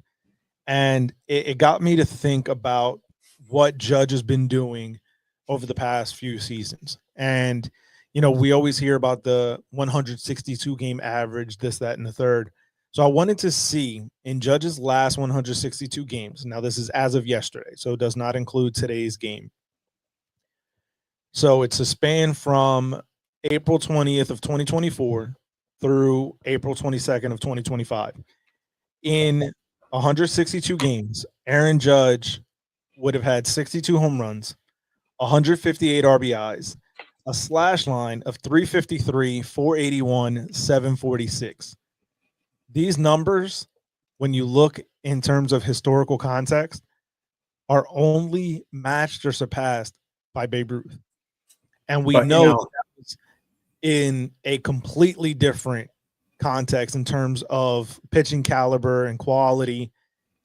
And it got me to think about what Judge has been doing over the past few seasons. And, you know, we always hear about the 162 game average, this, that, and the third. So I wanted to see in Judge's last 162 games. Now, this is as of yesterday, so it does not include today's game. So it's a span from April 20th of 2024 through April 22nd of 2025. In 162 games, Aaron Judge would have had 62 home runs, 158 RBIs, a slash line of 353, 481, 746. These numbers, when you look in terms of historical context, are only matched or surpassed by Babe Ruth. And we know that was in a completely different context in terms of pitching caliber and quality.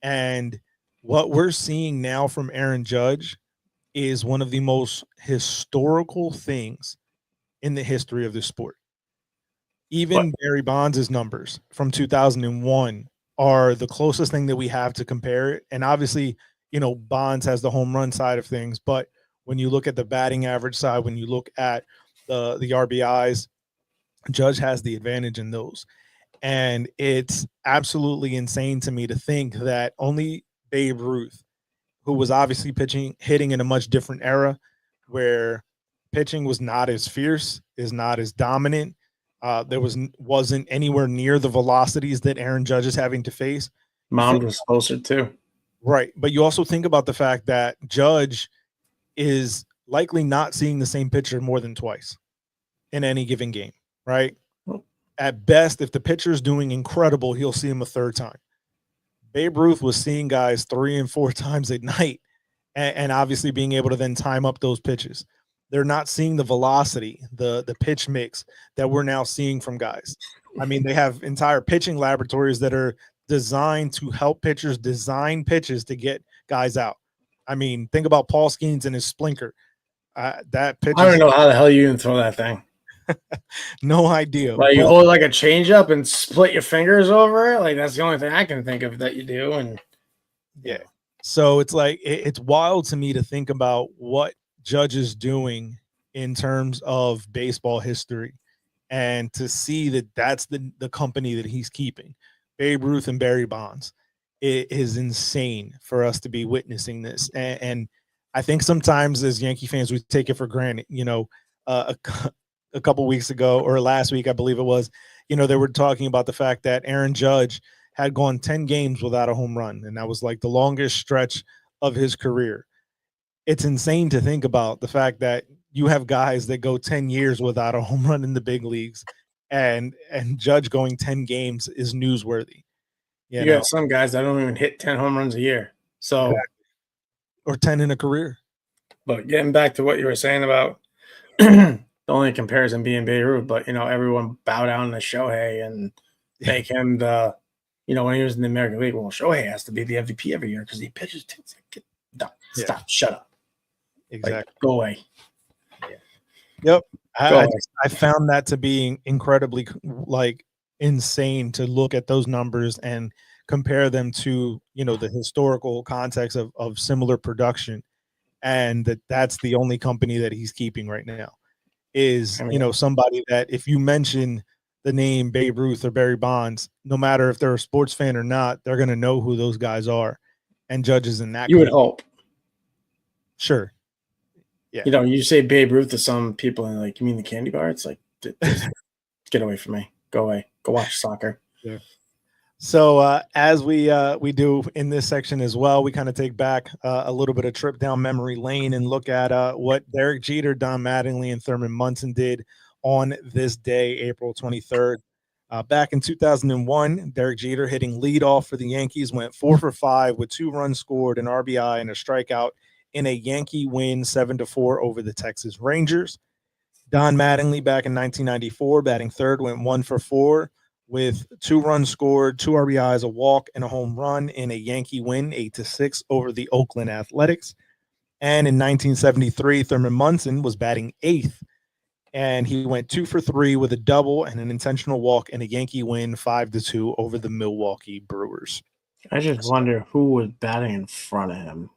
And what we're seeing now from Aaron Judge is one of the most historical things in the history of this sport. Even Barry Bonds' numbers from 2001 are the closest thing that we have to compare it. And obviously, you know, Bonds has the home run side of things, but when you look at the batting average side, when you look at the RBIs, Judge has the advantage in those. And it's absolutely insane to me to think that only Babe Ruth, who was obviously hitting in a much different era, where pitching was not as fierce, is not as dominant. There wasn't anywhere near the velocities that Aaron Judge is having to face. Mound was closer too. Right. But you also think about the fact that Judge is likely not seeing the same pitcher more than twice in any given game, right? At best, if the pitcher's doing incredible, he'll see him a third time. Babe Ruth was seeing guys 3 and 4 times a night and obviously being able to then time up those pitches. They're not seeing the velocity, the pitch mix that we're now seeing from guys. I mean, they have entire pitching laboratories that are designed to help pitchers design pitches to get guys out. I mean, think about Paul Skeens and his splinker. That pitch. I don't know how the hell you even throw that thing. No idea. Like you hold like a changeup and split your fingers over it. Like that's the only thing I can think of that you do. And yeah, so it's like it's wild to me to think about what Judge is doing in terms of baseball history, and to see that that's the company that he's keeping. Babe Ruth and Barry Bonds. It is insane for us to be witnessing this, and I think sometimes as Yankee fans we take it for granted. You know, a couple weeks ago or last week, I believe it was, you know, they were talking about the fact that Aaron Judge had gone 10 games without a home run. And that was like the longest stretch of his career. It's insane to think about the fact that you have guys that go 10 years without a home run in the big leagues, and Judge going 10 games is newsworthy. You got some guys that don't even hit 10 home runs a year. So, exactly. Or 10 in a career. But getting back to what you were saying about the only comparison being Babe Ruth, but, you know, everyone bow down to Shohei and make him the, you know, when he was in the American League, well, Shohei has to be the MVP every year because he pitches. It's like, stop, shut up. Exactly. Like, go away. Yep. I found that to be incredibly, like, insane to look at those numbers and compare them to, you know, the historical context of similar production, and that's the only company that he's keeping right now. Is, you know, somebody that if you mention the name Babe Ruth or Barry Bonds, no matter if they're a sports fan or not, they're going to know who those guys are. And Judges in that. You would hope. Sure. Yeah. You know, you say Babe Ruth to some people and like, you mean the candy bar? It's like, get away from me. Go away. Go watch soccer. Yeah. So as we do in this section as well, we kind of take back a little bit of trip down memory lane and look at what Derek Jeter, Don Mattingly, and Thurman Munson did on this day, April 23rd. Back in 2001, Derek Jeter, hitting leadoff for the Yankees, went 4 for 5 with 2 runs scored, an RBI, and a strikeout in a Yankee win 7-4 over the Texas Rangers. Don Mattingly, back in 1994, batting third, went 1 for 4. With 2 runs scored, 2 RBIs, a walk, and a home run in a Yankee win 8-6 over the Oakland Athletics. And in 1973, Thurman Munson was batting 8th, and he went 2 for 3 with a double and an intentional walk in a Yankee win 5-2 over the Milwaukee Brewers. I just wonder who was batting in front of him.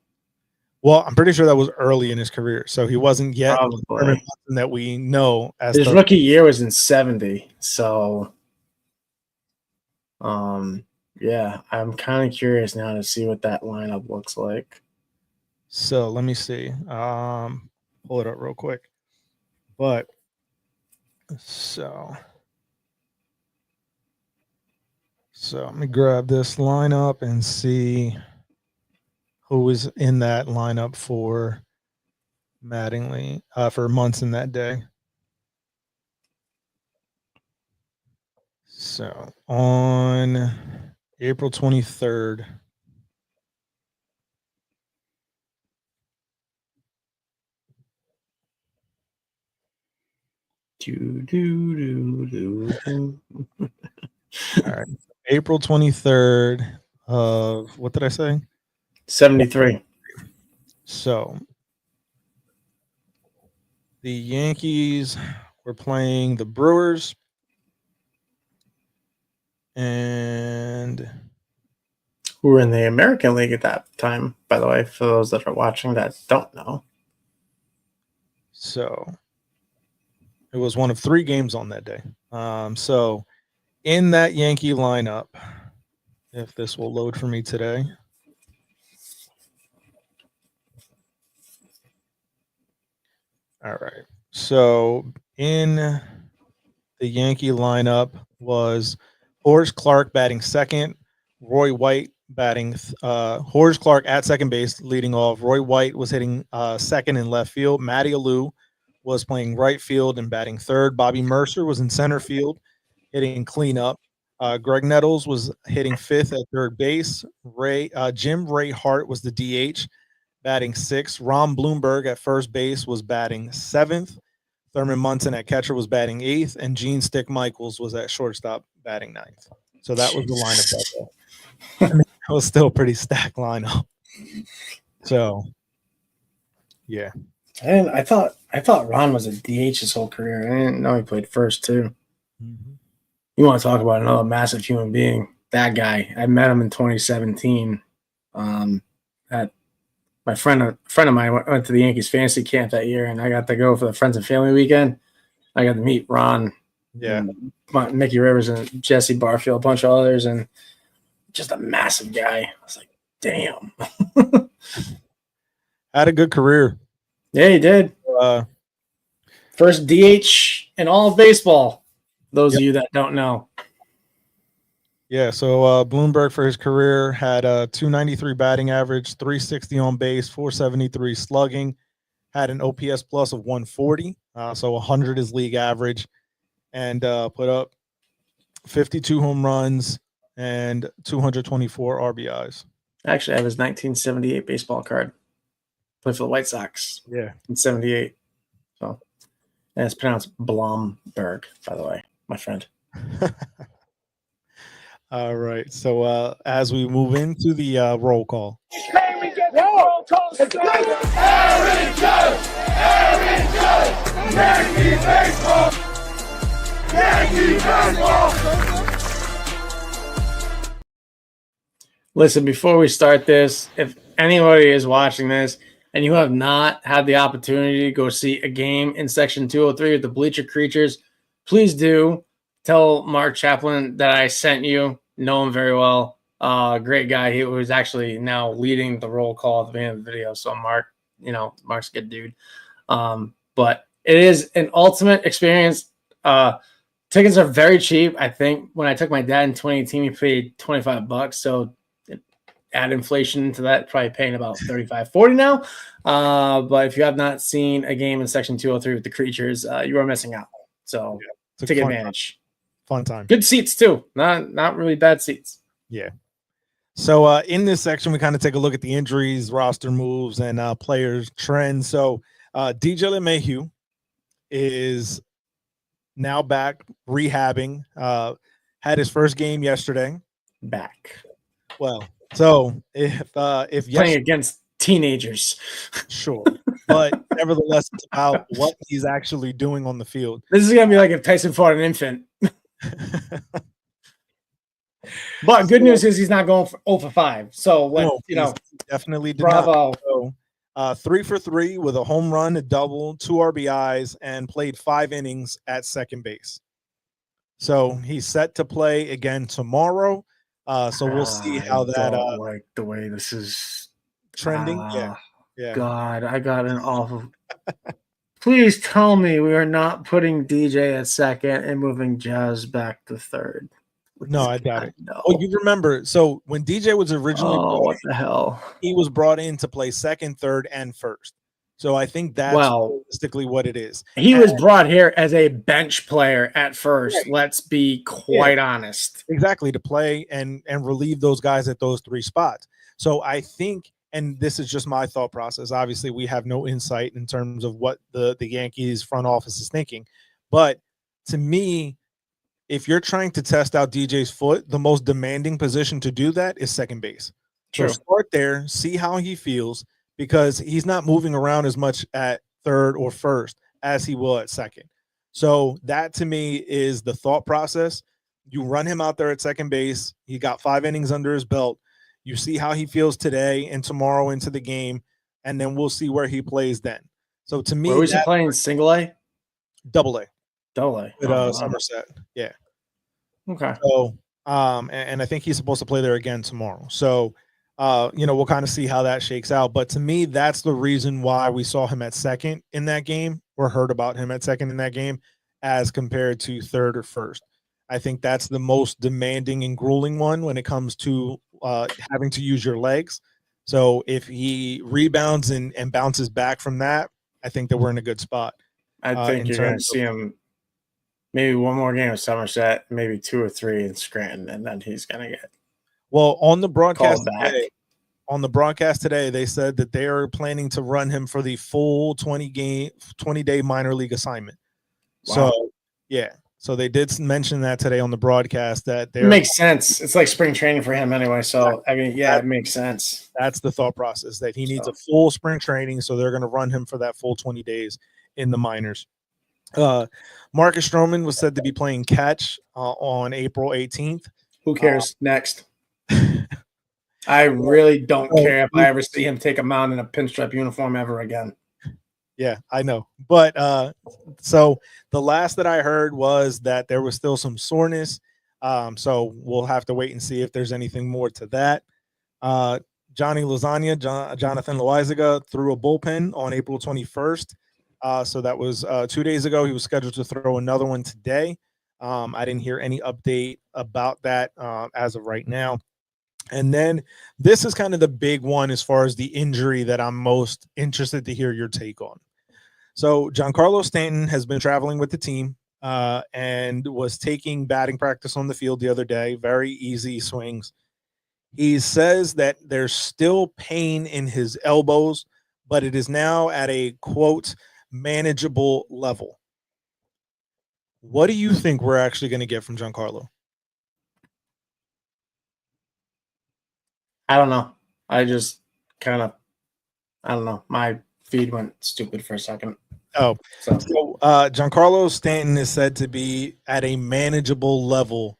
Well, I'm pretty sure that was early in his career, so he wasn't yet Probably. Thurman Munson that we know as his rookie year was in 70, so. Yeah, I'm kind of curious now to see what that lineup looks like. So let me see. Pull it up real quick. But so let me grab this lineup and see who was in that lineup for Mattingly, for Munson that day. So on April 23rd, all right, April 23rd of, what did I say? 73. So the Yankees were playing the Brewers. And who were in the American League at that time, by the way, for those that are watching that don't know. So it was one of 3 games on that day. So in that Yankee lineup, if this will load for me today. All right. So in the Yankee lineup was Horace Clarke batting second, Roy White batting. Horace Clarke at second base, leading off. Roy White was hitting second in left field. Matty Alou was playing right field and batting third. Bobby Mercer was in center field, hitting cleanup. Greg Nettles was hitting fifth at third base. Jim Ray Hart was the DH, batting sixth. Ron Bloomberg at first base was batting seventh. Thurman Munson at catcher was batting eighth, and Gene Stick Michaels was at shortstop batting ninth. So that was the lineup that day. I mean, it was still a pretty stacked lineup. So, yeah. And I thought Ron was a DH his whole career. I didn't know he played first too. Mm-hmm. You want to talk about another massive human being? That guy. I met him in 2017. At my friend of mine went to the Yankees fantasy camp that year, and I got to go for the friends and family weekend. I got to meet Ron, Mickey Rivers, and Jesse Barfield, a bunch of others, and just a massive guy. I was like, damn. Had a good career. Yeah, he did. First DH in all of baseball. Those of you that don't know. Yeah, so Bloomberg for his career had a 293 batting average, 360 on base, 473 slugging, had an OPS plus of 140, so 100 is league average, and put up 52 home runs and 224 RBIs. Actually, I have his 1978 baseball card. Played for the White Sox. Yeah. In 78. So, and it's pronounced Blomberg, by the way, my friend. All right. So as we move into the roll call. Can we get the roll call started? Aaron Judge! Aaron Judge! Yankee baseball! Yankee baseball! Listen, before we start this, if anybody is watching this and you have not had the opportunity to go see a game in Section 203 with the Bleacher Creatures, please do. Tell Mark Chaplin that I sent you. Know him very well. Great guy. He was actually now leading the roll call at the beginning of the video. So Mark, Mark's a good dude. But it is an ultimate experience. Tickets are very cheap. I think when I took my dad in 2018, he paid $25. So add inflation to that, probably paying about $35-$40 now. But if you have not seen a game in Section 203 with the Creatures, you are missing out. So take advantage. Fun time. Good seats too. Not really bad seats. Yeah. So in this section, we kind of take a look at the injuries, roster moves, and players trends. So DJ LeMahieu is now back rehabbing. Had his first game yesterday. Back. Well, so if playing against teenagers, sure, but nevertheless, it's about what he's actually doing on the field. This is gonna be like if Tyson fought an infant. But good news is he's not going for 0 for 5. So definitely did bravo. Not. So, 3 for 3 with a home run, a double, 2 RBIs, and played 5 innings at second base. So he's set to play again tomorrow. So we'll see how that like the way this is trending. Yeah. God, I got an awful. Please tell me we are not putting DJ at second and moving Jazz back to third. No, I doubt it. No. Oh, you remember? So when DJ was originally what the hell? He was brought in to play second, third, and first. So I think that's realistically what it is. He was brought here as a bench player at first. Right. Let's be quite honest. Exactly, to play and relieve those guys at those 3 spots. So I think, and this is just my thought process. Obviously, we have no insight in terms of what the Yankees front office is thinking. But to me, if you're trying to test out DJ's foot, the most demanding position to do that is second base. True. So start there, see how he feels, because he's not moving around as much at third or first as he will at second. So that to me is the thought process. You run him out there at second base. He got 5 innings under his belt. You see how he feels today and tomorrow into the game, and then we'll see where he plays then. So to me, where was he playing? Single A? Double A. Double A. With Somerset. Yeah. Okay. So and I think he's supposed to play there again tomorrow. So We'll kind of see how that shakes out. But to me, that's the reason why we saw him at second in that game, or heard about him at second in that game, as compared to third or first. I think that's the most demanding and grueling one when it comes to having to use your legs. So if he rebounds and bounces back from that, I think that we're in a good spot. I think you're going to see him maybe one more game of Somerset, maybe 2 or 3 in Scranton, and then he's going to get on the broadcast back. Today, they said that they are planning to run him for the full 20-day minor league assignment. Wow. So, yeah. So they did mention that today on the broadcast that it makes sense. It's like spring training for him anyway. So, I mean, yeah, it makes sense. That's the thought process, that he needs a full spring training. So they're going to run him for that full 20 days in the minors. Marcus Stroman was said to be playing catch on April 18th. Who cares? Next. I really don't care if I ever see him take a mound in a pinstripe uniform ever again. Yeah, I know. But so the last that I heard was that there was still some soreness. So we'll have to wait and see if there's anything more to that. Johnny Lasagna, Jonathan Loizaga, threw a bullpen on April 21st. So that was 2 days ago. He was scheduled to throw another one today. I didn't hear any update about that as of right now. And then this is kind of the big one as far as the injury that I'm most interested to hear your take on. So Giancarlo Stanton has been traveling with the team and was taking batting practice on the field the other day. Very easy swings. He says that there's still pain in his elbows, but it is now at a, quote, manageable level. What do you think we're actually going to get from Giancarlo? I don't know. I just kind of, I don't know. My feed went stupid for a second. So Giancarlo Stanton is said to be at a manageable level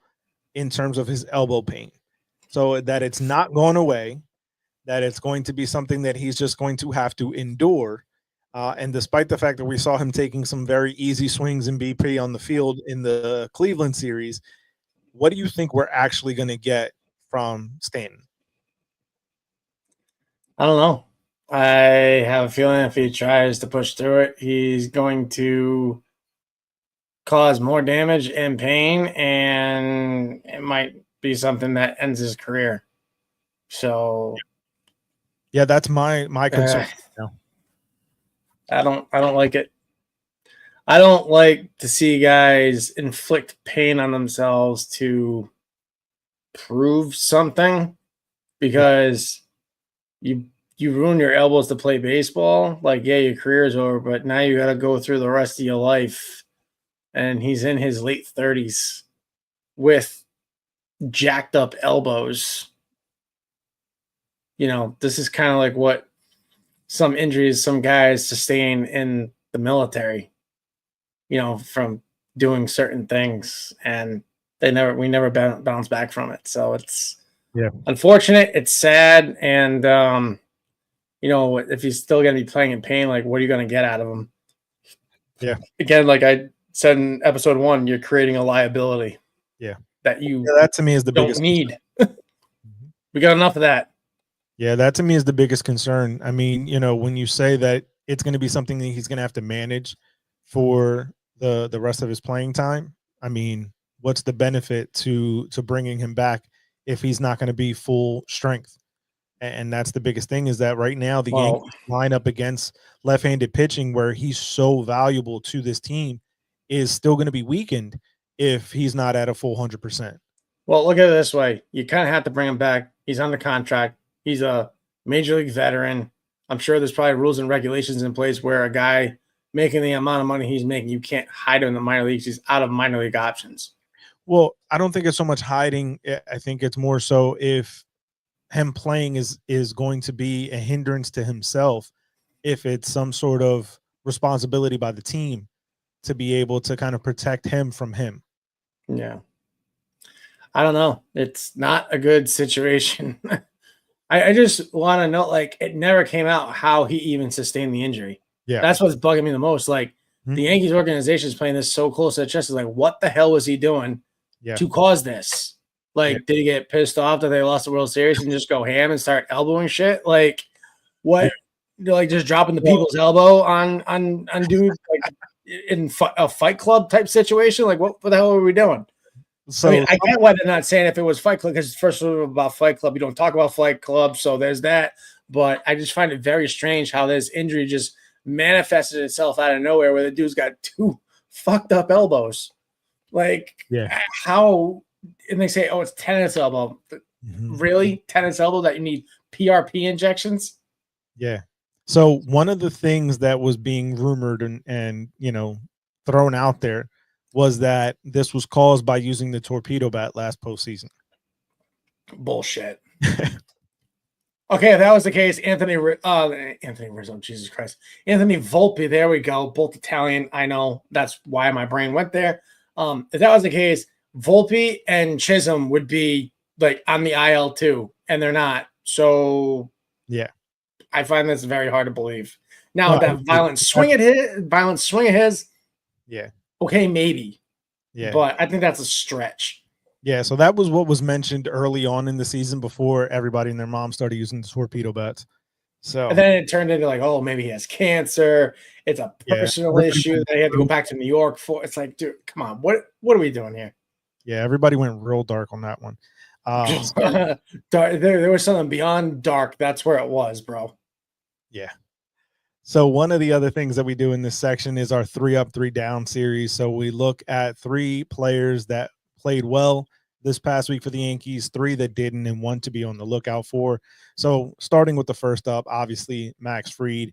in terms of his elbow pain. So that it's not going away, that it's going to be something that he's just going to have to endure. And despite the fact that we saw him taking some very easy swings in BP on the field in the Cleveland series, what do you think we're actually going to get from Stanton? I don't know. I have a feeling if he tries to push through it, he's going to cause more damage and pain, and it might be something that ends his career. So, yeah, that's my concern. I don't like it. I don't like to see guys inflict pain on themselves to prove something, because you ruin your elbows to play baseball. Like, yeah, your career is over, but now you got to go through the rest of your life. And he's in his late 30s with jacked up elbows. You know, this is kind of like what some injuries some guys sustain in the military, you know, from doing certain things, and we never bounce back from it. So it's unfortunate. It's sad. And, you know, if he's still going to be playing in pain, like, what are you going to get out of him? Yeah. Again, like I said in episode 1, you're creating a liability. Yeah. That that to me is the biggest need. We got enough of that. Yeah, that to me is the biggest concern. I mean, you know, when you say that it's going to be something that he's going to have to manage for the rest of his playing time, I mean, what's the benefit to bringing him back if he's not going to be full strength? And that's the biggest thing, is that right now the Yankees line up against left-handed pitching, where he's so valuable to this team, is still going to be weakened if he's not at a full 100%. Well, look at it this way. You kind of have to bring him back. He's under contract. He's a major league veteran. I'm sure there's probably rules and regulations in place where a guy making the amount of money he's making, you can't hide him in the minor leagues. He's out of minor league options. Well, I don't think it's so much hiding. I think it's more so if him playing is going to be a hindrance to himself, if it's some sort of responsibility by the team to be able to kind of protect him from him. Yeah. I don't know. It's not a good situation. I just want to know, like, it never came out how he even sustained the injury. Yeah. That's what's bugging me the most. Like, the Yankees organization is playing this so close to the chest. Is like, what the hell was he doing to cause this? Like, did he get pissed off that they lost the World Series and just go ham and start elbowing shit? Like, what? Like, just dropping the people's elbow on dudes, like in a Fight Club type situation? Like, what the hell are we doing? So I mean, I get why they're not saying if it was Fight Club, because first of all, about Fight Club, you don't talk about Fight Club, so there's that. But I just find it very strange how this injury just manifested itself out of nowhere, where the dude's got 2 fucked up elbows. Like, how? And they say, oh, it's tennis elbow. Really? Tennis elbow that you need PRP injections? Yeah. So one of the things that was being rumored and thrown out there was that this was caused by using the torpedo bat last postseason. Bullshit. Okay, if that was the case, Anthony Rizzo, Jesus Christ. Anthony Volpe, there we go. Both Italian. I know that's why my brain went there. If that was the case, Volpe and Chisholm would be like on the IL too, and they're not. So yeah, I find this very hard to believe. Now with that violent swing of his, yeah, okay, maybe, yeah, but I think that's a stretch. Yeah, so that was what was mentioned early on in the season before everybody and their mom started using the torpedo bats. So and then it turned into like, oh, maybe he has cancer. It's a personal issue that he had to go back to New York for. It's like, dude, come on, what are we doing here? Yeah, everybody went real dark on that one. There was something beyond dark. That's where it was, bro. Yeah. So one of the other things that we do in this section is our 3 up, 3 down series. So we look at 3 players that played well this past week for the Yankees, 3 that didn't, and 1 to be on the lookout for. So starting with the first up, obviously Max Fried.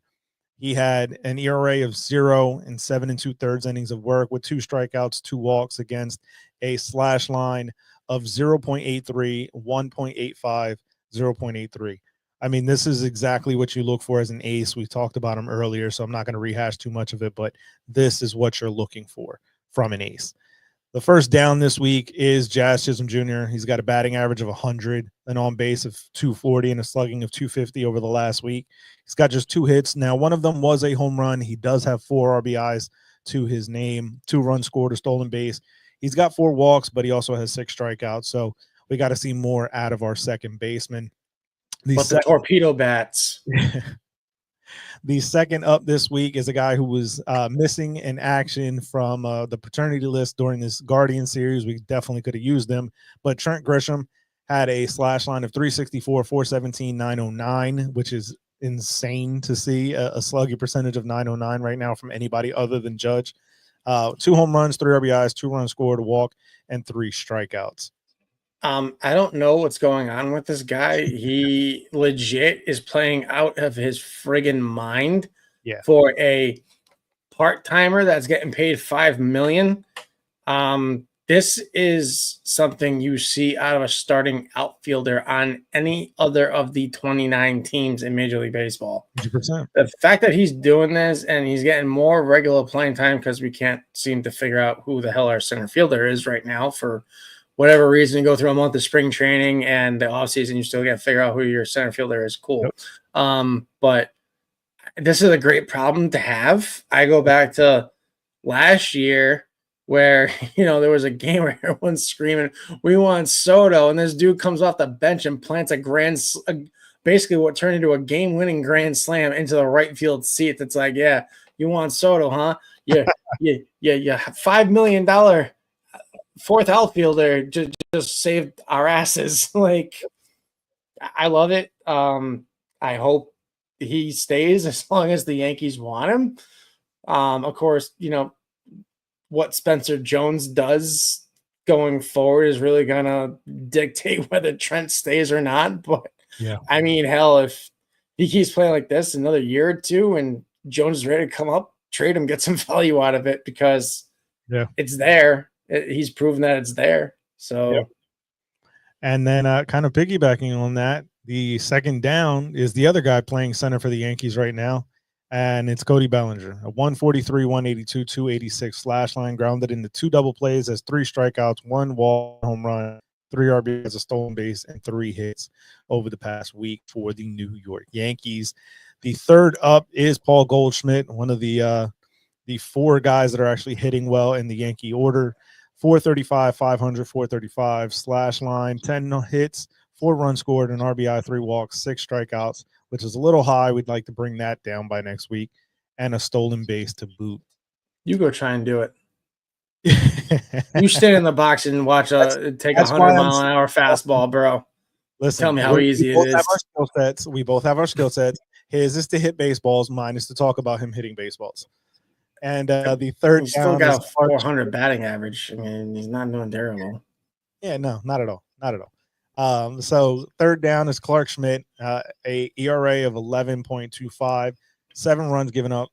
He had an ERA of 0 in 7 2/3 innings of work with 2 strikeouts, 2 walks against a slash line of 0.83, 1.85, 0.83. I mean, this is exactly what you look for as an ace. We talked about him earlier, so I'm not going to rehash too much of it, but this is what you're looking for from an ace. The first down this week is Jazz Chisholm Jr. He's got a batting average of 100, an on base of 240, and a slugging of 250 over the last week. He's got just 2 hits. Now, one of them was a home run. He does have 4 RBIs to his name, 2 runs scored, a stolen base. He's got 4 walks, but he also has 6 strikeouts. So we got to see more out of our second baseman. The torpedo bats. The second up this week is a guy who was missing in action from the paternity list during this Guardian series. We definitely could have used them, but Trent Grisham had a slash line of 364, 417, 909, which is insane to see a slugging percentage of 909 right now from anybody other than Judge. 2 home runs, 3 RBIs, 2 runs scored, a walk, and 3 strikeouts. I don't know what's going on with this guy. He legit is playing out of his friggin' mind for a part-timer that's getting paid $5 million. This is something you see out of a starting outfielder on any other of the 29 teams in Major League Baseball. 100%. The fact that he's doing this and he's getting more regular playing time because we can't seem to figure out who the hell our center fielder is right now for whatever reason. You go through a month of spring training and the offseason, you still got to figure out who your center fielder is. Cool. Yep. But this is a great problem to have. I go back to last year where, there was a game where everyone's screaming, we want Soto. And this dude comes off the bench and plants basically what turned into a game-winning grand slam into the right field seat. That's like, yeah, you want Soto, huh? Yeah. $5 million fourth outfielder just saved our asses. Like, I love it. I hope he stays as long as the Yankees want him. Of course, what Spencer Jones does going forward is really gonna dictate whether Trent stays or not. But I mean, hell, if he keeps playing like this another year or two and Jones is ready to come up, trade him, get some value out of it because it's there. He's proven that it's there. So, and then kind of piggybacking on that, the second down is the other guy playing center for the Yankees right now, and it's Cody Bellinger. A 143, 182, 286 slash line, grounded into 2 double plays, has 3 strikeouts, 1 walk, home run, 3 RBIs, a stolen base, and 3 hits over the past week for the New York Yankees. The third up is Paul Goldschmidt, one of the 4 guys that are actually hitting well in the Yankee order. 435, 500, 435 slash line, 10 hits, 4 runs scored, an RBI, 3 walks, 6 strikeouts, which is a little high. We'd like to bring that down by next week, and a stolen base to boot. You go try and do it. You stand in the box and watch take a 100-mile-an-hour fastball, bro. Listen, tell me how easy it is. We both have our skill sets. His is to hit baseballs. Mine is to talk about him hitting baseballs. And the third He's down still got is a 400 batting average. I mean, he's not doing terrible. Yeah, no, not at all. Not at all. So third down is Clark Schmidt, a ERA of 11.25, 7 runs given up,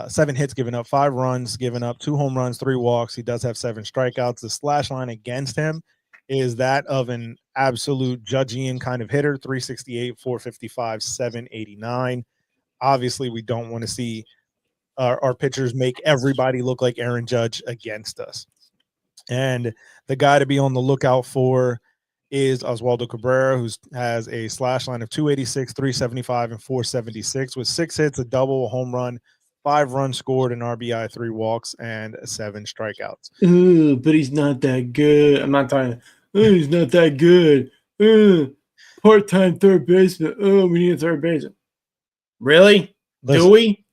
7 hits given up, 5 runs given up, 2 home runs, 3 walks. He does have 7 strikeouts. The slash line against him is that of an absolute Judgian kind of hitter, 368, 455, 789. Obviously, we don't want to see our pitchers make everybody look like Aaron Judge against us. And the guy to be on the lookout for is Oswaldo Cabrera, who has a slash line of 286, 375, and 476 with 6 hits, a double, a home run, 5 runs scored, an RBI, 3 walks, and 7 strikeouts. But he's not that good. I'm not talking. He's not that good. Part-time third baseman. We need a third baseman. Really? Listen, Do we?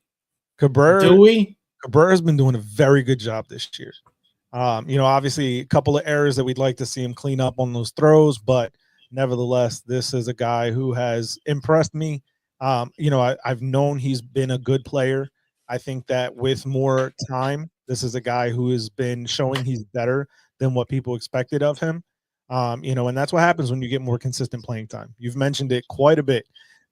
Cabrera's been doing a very good job this year. Obviously a couple of errors that we'd like to see him clean up on those throws, but nevertheless, this is a guy who has impressed me. I've known he's been a good player. I think that with more time, this is a guy who has been showing he's better than what people expected of him. And that's what happens when you get more consistent playing time. You've mentioned it quite a bit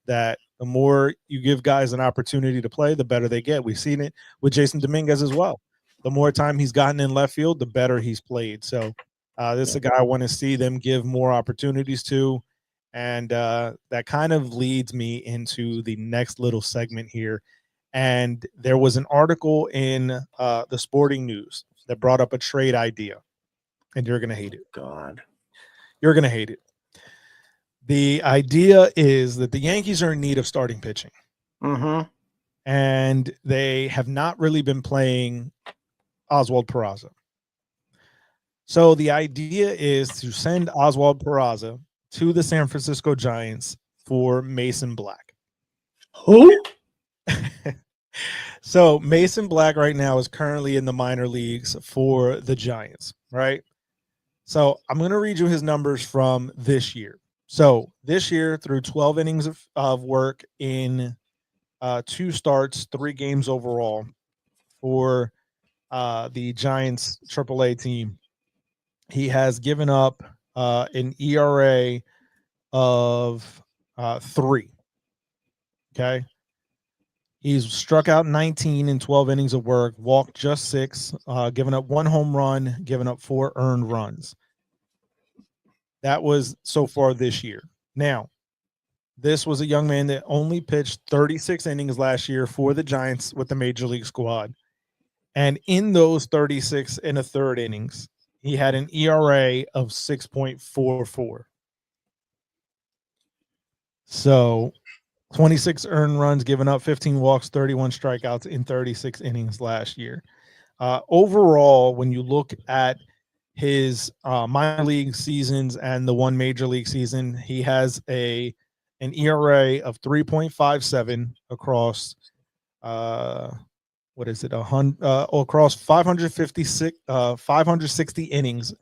that the more you give guys an opportunity to play, the better they get. We've seen it with Jason Dominguez as well. The more time he's gotten in left field, the better he's played. So this is a guy I want to see them give more opportunities to. And that kind of leads me into the next little segment here. And there was an article in the Sporting News that brought up a trade idea. And you're going to hate it. God. You're going to hate it. The idea is that the Yankees are in need of starting pitching. Mm-hmm. And they have not really been playing Oswald Peraza. So the idea is to send Oswald Peraza to the San Francisco Giants for Mason Black. Who? So Mason Black right now is currently in the minor leagues for the Giants, right? So I'm going to read you his numbers from this year. So this year, through 12 innings of work in 2 starts, 3 games overall for the Giants AAA team, he has given up an ERA of 3. Okay. He's struck out 19 in 12 innings of work, walked just 6, given up 1 home run, given up 4 earned runs. That was so far this year. Now, this was a young man that only pitched 36 innings last year for the Giants with the Major League squad. And in those 36 and a third innings, he had an ERA of 6.44. So 26 earned runs, given up 15 walks, 31 strikeouts in 36 innings last year. Overall, when you look at his minor league seasons and the 1 major league season, he has an ERA of 3.57 across across 560 innings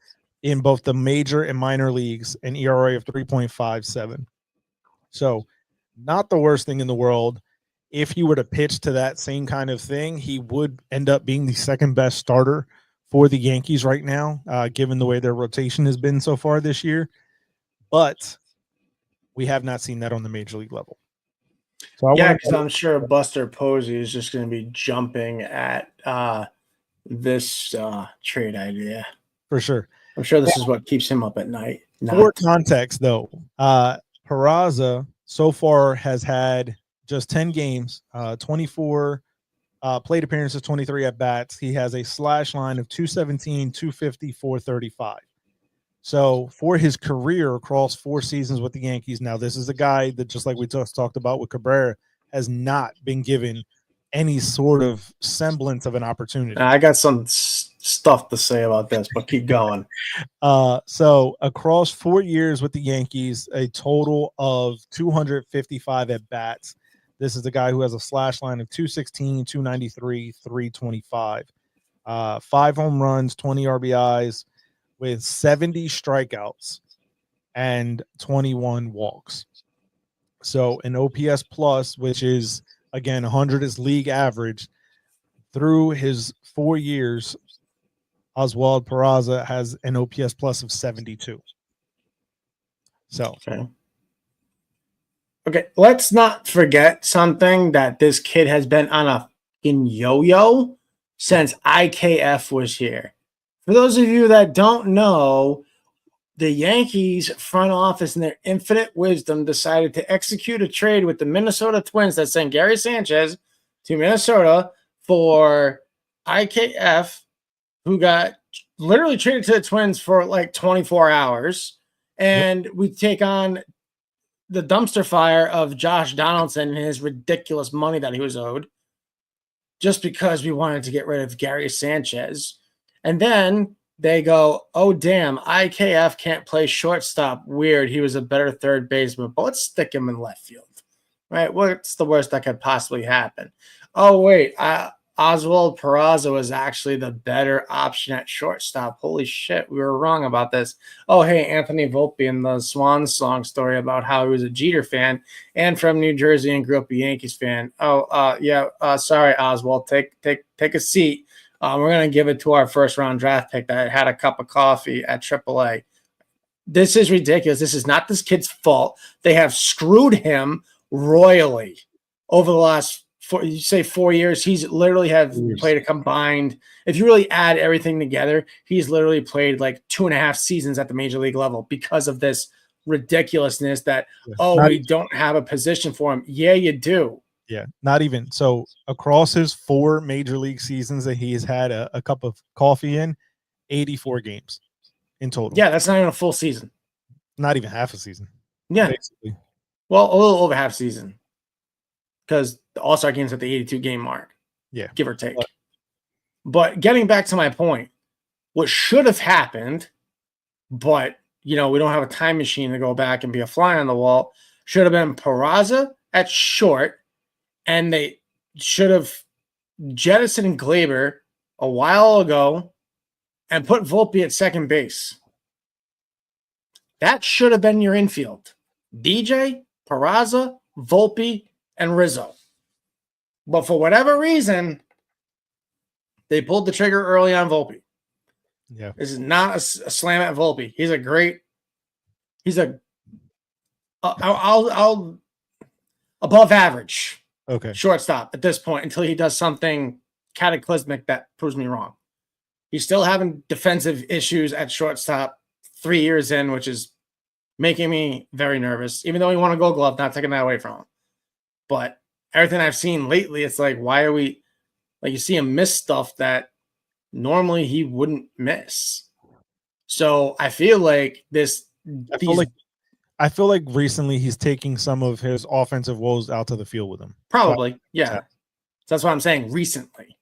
in both the major and minor leagues, an ERA of 3.57. So not the worst thing in the world. If he were to pitch to that same kind of thing, he would end up being the second best starter for the Yankees right now, given the way their rotation has been so far this year. But we have not seen that on the major league level. So because I'm sure Buster Posey is just going to be jumping at this trade idea. For sure. I'm sure this is what keeps him up at night. For context, though, Peraza so far has had just 10 games, 24 plate appearances, 23 at-bats. He has a slash line of 217, 250, 435. So for his career across 4 seasons with the Yankees, now this is a guy that, just like we just talked about with Cabrera, has not been given any sort of semblance of an opportunity. I got some stuff to say about this, but keep going. So across 4 years with the Yankees, a total of 255 at bats. This is the guy who has a slash line of 216, 293, 325. 5 home runs, 20 RBIs with 70 strikeouts and 21 walks. So an OPS plus, which is again 100 is league average. Through his 4 years, Oswald Peraza has an OPS plus of 72. So okay, let's not forget something, that this kid has been on a fucking yo-yo since IKF was here. For those of you that don't know, the Yankees front office in their infinite wisdom decided to execute a trade with the Minnesota Twins that sent Gary Sanchez to Minnesota for IKF, who got literally traded to the Twins for like 24 hours. And we take on the dumpster fire of Josh Donaldson and his ridiculous money that he was owed just because we wanted to get rid of Gary Sanchez. And then they go, oh, damn, IKF can't play shortstop. Weird. He was a better third baseman, but let's stick him in left field. Right? What's the worst that could possibly happen? Oh, wait, Oswald Peraza was actually the better option at shortstop. Holy shit, we were wrong about this. Oh, hey, Anthony Volpe in the Swan Song story about how he was a Jeter fan and from New Jersey and grew up a Yankees fan. Sorry, Oswald, take a seat. We're going to give it to our first-round draft pick that had a cup of coffee at AAA. This is ridiculous. This is not this kid's fault. They have screwed him royally over the last 4 years. He's literally played a combined, if you really add everything together, he's literally played like 2.5 seasons at the major league level because of this ridiculousness that, we don't have a position for him. Yeah, you do. Yeah, not even. So across his 4 major league seasons that he has had a cup of coffee in, 84 games in total. Yeah, that's not even a full season. Not even half a season. Yeah. Basically. Well, a little over half season because the All-Star game's at the 82 game mark. Yeah. Give or take. But getting back to my point, what should have happened, but, we don't have a time machine to go back and be a fly on the wall, should have been Peraza at short, and they should have jettisoned Glaber a while ago and put Volpe at second base. That should have been your infield. DJ, Peraza, Volpe, and Rizzo. But for whatever reason, they pulled the trigger early on Volpe. Yeah. This is not a slam at Volpe. I'll above average. Okay. Shortstop at this point until he does something cataclysmic that proves me wrong. He's still having defensive issues at shortstop 3 years in, which is making me very nervous, even though he won a Gold Glove, not taking that away from him. But everything I've seen lately, it's like, why are we like, you see him miss stuff that normally he wouldn't miss. So I feel like I feel like recently he's taking some of his offensive woes out to the field with him. Probably, yeah. So that's what I'm saying. Recently,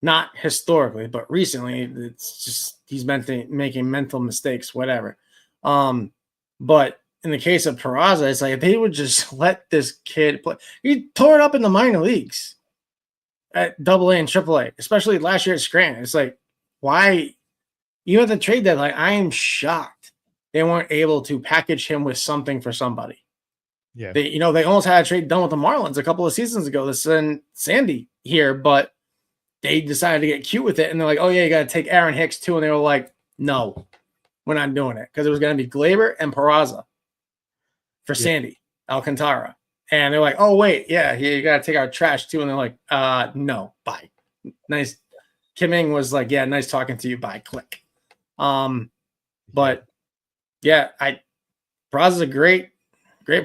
not historically, but recently, it's just he's making mental mistakes, whatever. But in the case of Peraza, it's like if they would just let this kid play. He tore it up in the minor leagues at AA and AAA, especially last year at Scranton. It's like, why? Even at the trade deadline, I am shocked they weren't able to package him with something for somebody. Yeah. They almost had a trade done with the Marlins a couple of seasons ago. This and Sandy here, but they decided to get cute with it. And they're like, oh yeah, you got to take Aaron Hicks too. And they were like, no, we're not doing it. Because it was going to be Glaber and Peraza for Sandy Alcantara. And they're like, oh wait, yeah, you got to take our trash too. And they're like, no, bye. Nice. Kim Ng was like, yeah, nice talking to you. Bye. Click. But yeah, Peraza's a great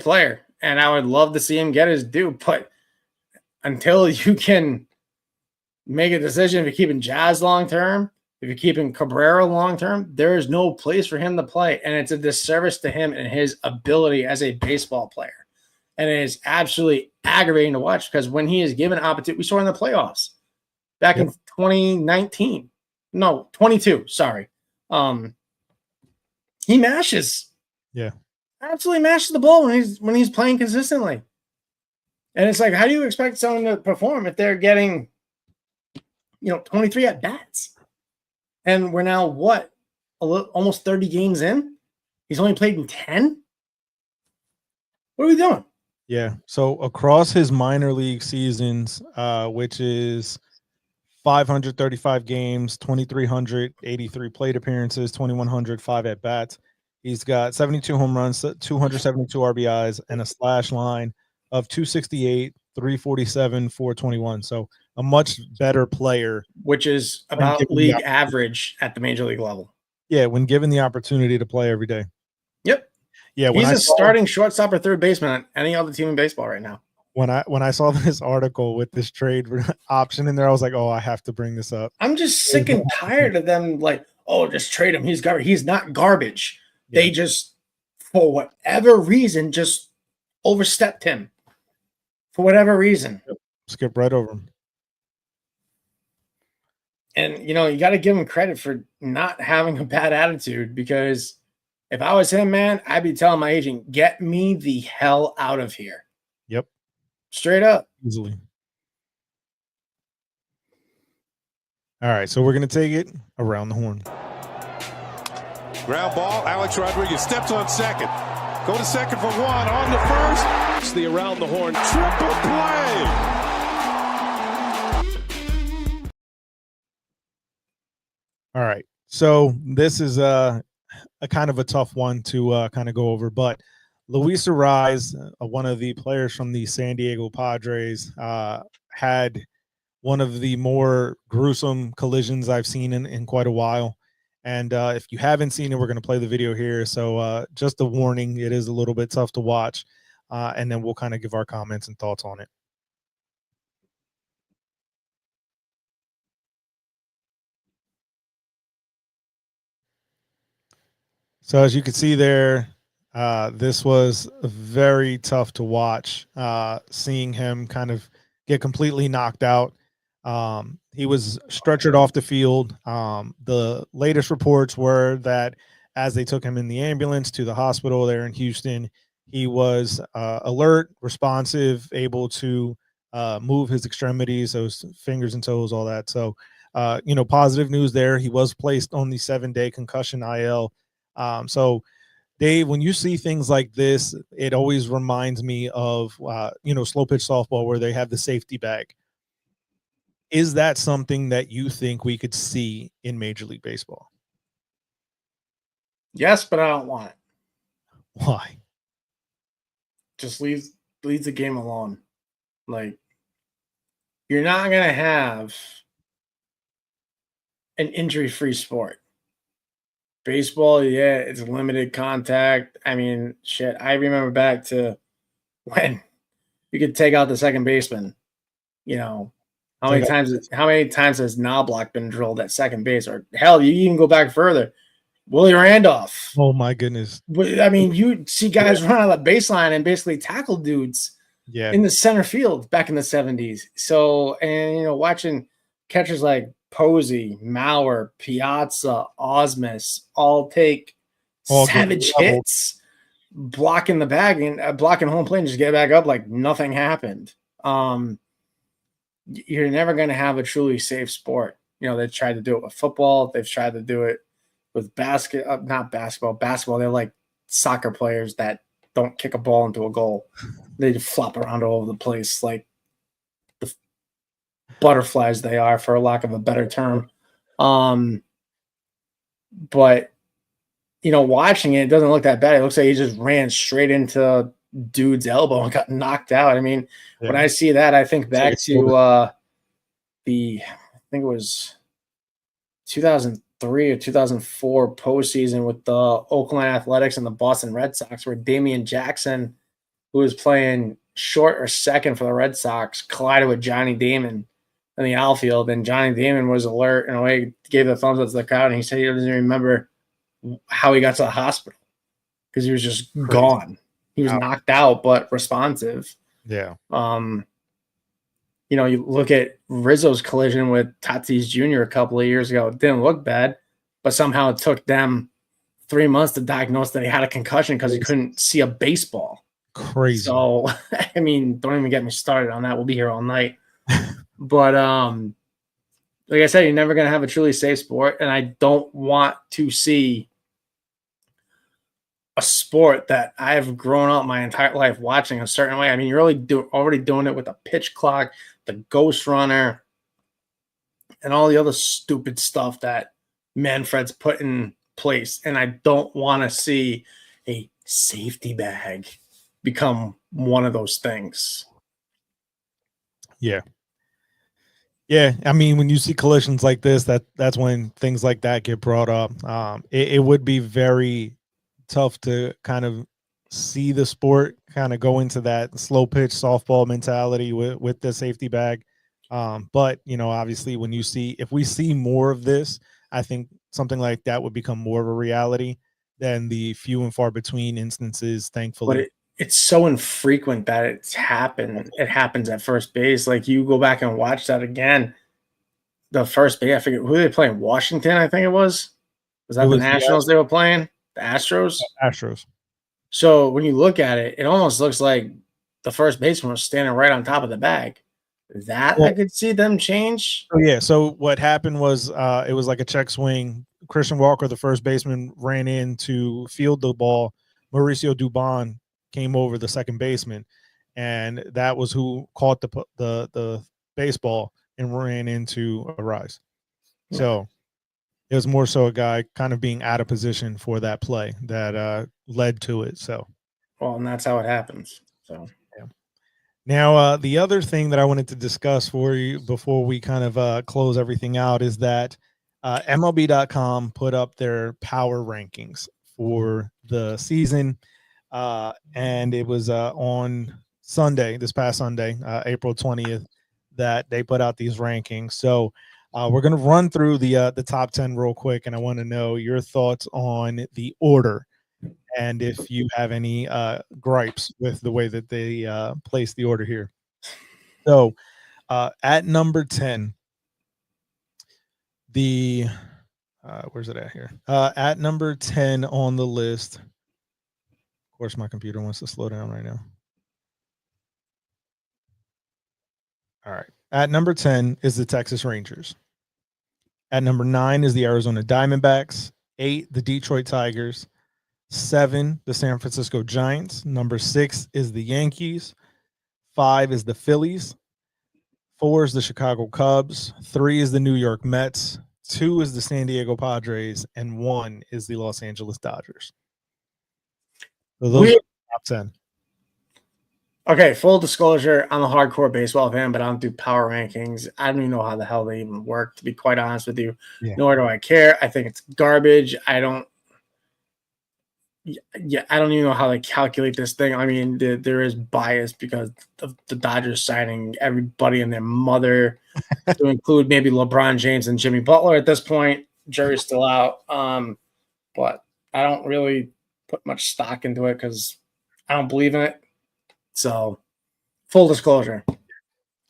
player, and I would love to see him get his due. But until you can make a decision if you're keeping Jazz long term, if you're keeping Cabrera long term, there is no place for him to play, and it's a disservice to him and his ability as a baseball player. And it is absolutely aggravating to watch because when he is given opportunity, we saw in the playoffs back in 2019. No, 22. Sorry. He mashes. Yeah. Absolutely mashes the ball when he's playing consistently. And it's like, how do you expect someone to perform if they're getting, 23 at bats? And we're now almost 30 games in? He's only played in 10? What are we doing? Yeah. So across his minor league seasons, which is 535 games, 2,383 plate appearances, 2,105 at bats. He's got 72 home runs, 272 RBIs, and a slash line of 268, 347, 421. So a much better player, which is about league average at the major league level. Yeah, when given the opportunity to play every day. Yep. Yeah, he's a starting shortstop or third baseman on any other team in baseball right now. When I saw this article with this trade option in there, I was like, oh, I have to bring this up. I'm just sick and tired of them like, oh, just trade him. He's garbage. He's not garbage. Yeah. They just, for whatever reason, just overstepped him. For whatever reason. Skip right over him. And, you got to give him credit for not having a bad attitude, because if I was him, man, I'd be telling my agent, get me the hell out of here. Yep. Straight up. Easily. All right, so we're going to take it around the horn. Ground ball. Alex Rodriguez steps on second. Go to second for one. On to first. It's the around the horn triple play. All right, so this is a kind of a tough one to kind of go over, but Luis Arraez, one of the players from the San Diego Padres, had one of the more gruesome collisions I've seen in quite a while. And if you haven't seen it, we're going to play the video here. So just a warning, it is a little bit tough to watch. And then we'll kind of give our comments and thoughts on it. So as you can see there, this was very tough to watch, seeing him kind of get completely knocked out. He was stretchered off the field. The latest reports were that as they took him in the ambulance to the hospital there in Houston, he was alert, responsive, able to move his extremities, those fingers and toes, all that. So, positive news there. He was placed on the 7-day concussion IL. So Dave, when you see things like this, it always reminds me of, slow pitch softball where they have the safety bag. Is that something that you think we could see in Major League Baseball? Yes, but I don't want it. Why? Just leaves the game alone. Like, you're not going to have an injury-free sport. Baseball, yeah, it's limited contact. I mean, shit, I remember back to when you could take out the second baseman. How many times has Knobloch been drilled at second base? Or hell, you even go back further. Willie Randolph. Oh my goodness. I mean, you see guys run out of the baseline and basically tackle dudes in the center field back in the 70s. So, and watching catchers like Posey, Mauer, Piazza, Osmus all take savage hits, blocking the bag and blocking home plate and just get back up like nothing happened. You're never going to have a truly safe sport. They've tried to do it with football. They've tried to do it with basketball. They're like soccer players that don't kick a ball into a goal. They just flop around all over the place like the butterflies they are, for lack of a better term. But watching it doesn't look that bad. It looks like he just ran straight into dude's elbow and got knocked out. I mean, when I see that, I think back to I think it was 2003 or 2004 postseason with the Oakland Athletics and the Boston Red Sox, where Damian Jackson, who was playing short or second for the Red Sox, collided with Johnny Damon in the outfield, and Johnny Damon was alert in a way, gave the thumbs up to the crowd, and he said he doesn't even remember how he got to the hospital because he was just gone. He was knocked out, but responsive. Yeah. you know, you look at Rizzo's collision with Tatis Jr. a couple of years ago. It didn't look bad, but somehow it took them 3 months to diagnose that he had a concussion because he couldn't see a baseball. Crazy. So, I mean, don't even get me started on that. We'll be here all night. But like I said, you're never going to have a truly safe sport, and I don't want to see a sport that I've grown up my entire life watching a certain way. I mean, you're already doing it with the pitch clock, the ghost runner, and all the other stupid stuff that Manfred's put in place. And I don't want to see a safety bag become one of those things. Yeah. Yeah, I mean, when you see collisions like this, that's when things like that get brought up. It would be very tough to kind of see the sport kind of go into that slow pitch softball mentality with the safety bag. But, you know, obviously if we see more of this, I think something like that would become more of a reality than the few and far between instances, thankfully. But it's so infrequent that it happens at first base. Like, you go back and watch that again. The first base, I forget who they playing. Washington, I think it was. Was that the Nationals they were playing? The Astros? Astros. So when you look at it, it almost looks like the first baseman was standing right on top of the bag. I could see them change. Oh, yeah. So what happened was it was like a check swing. Christian Walker, the first baseman, ran in to field the ball. Mauricio Dubon came over, the second baseman, and that was who caught the baseball and ran into a rise. So it was more so a guy kind of being out of position for that play that led to it. So, well, and that's how it happens. So, yeah. Now, the other thing that I wanted to discuss for you before we kind of close everything out is that MLB.com put up their power rankings for the season. And it was on Sunday, this past Sunday, April 20th, that they put out these rankings. So we're going to run through the top 10 real quick, and I want to know your thoughts on the order and if you have any gripes with the way that they place the order here. So at number 10, where's it at here? At number 10 on the list. Of course, my computer wants to slow down right now. All right. At number 10 is the Texas Rangers. At number 9 is the Arizona Diamondbacks. 8, the Detroit Tigers. 7, the San Francisco Giants. Number 6 is the Yankees. 5 is the Phillies. 4 is the Chicago Cubs. 3 is the New York Mets. 2 is the San Diego Padres. And 1 is the Los Angeles Dodgers. So those are the top 10. Okay, full disclosure, I'm a hardcore baseball fan, but I don't do power rankings. I don't even know how the hell they even work, to be quite honest with you. Yeah. Nor do I care. I think it's garbage. I don't even know how they calculate this thing. I mean, there is bias because of the Dodgers signing everybody and their mother to include maybe LeBron James and Jimmy Butler at this point. Jury's still out. But I don't really put much stock into it because I don't believe in it. So, full disclosure.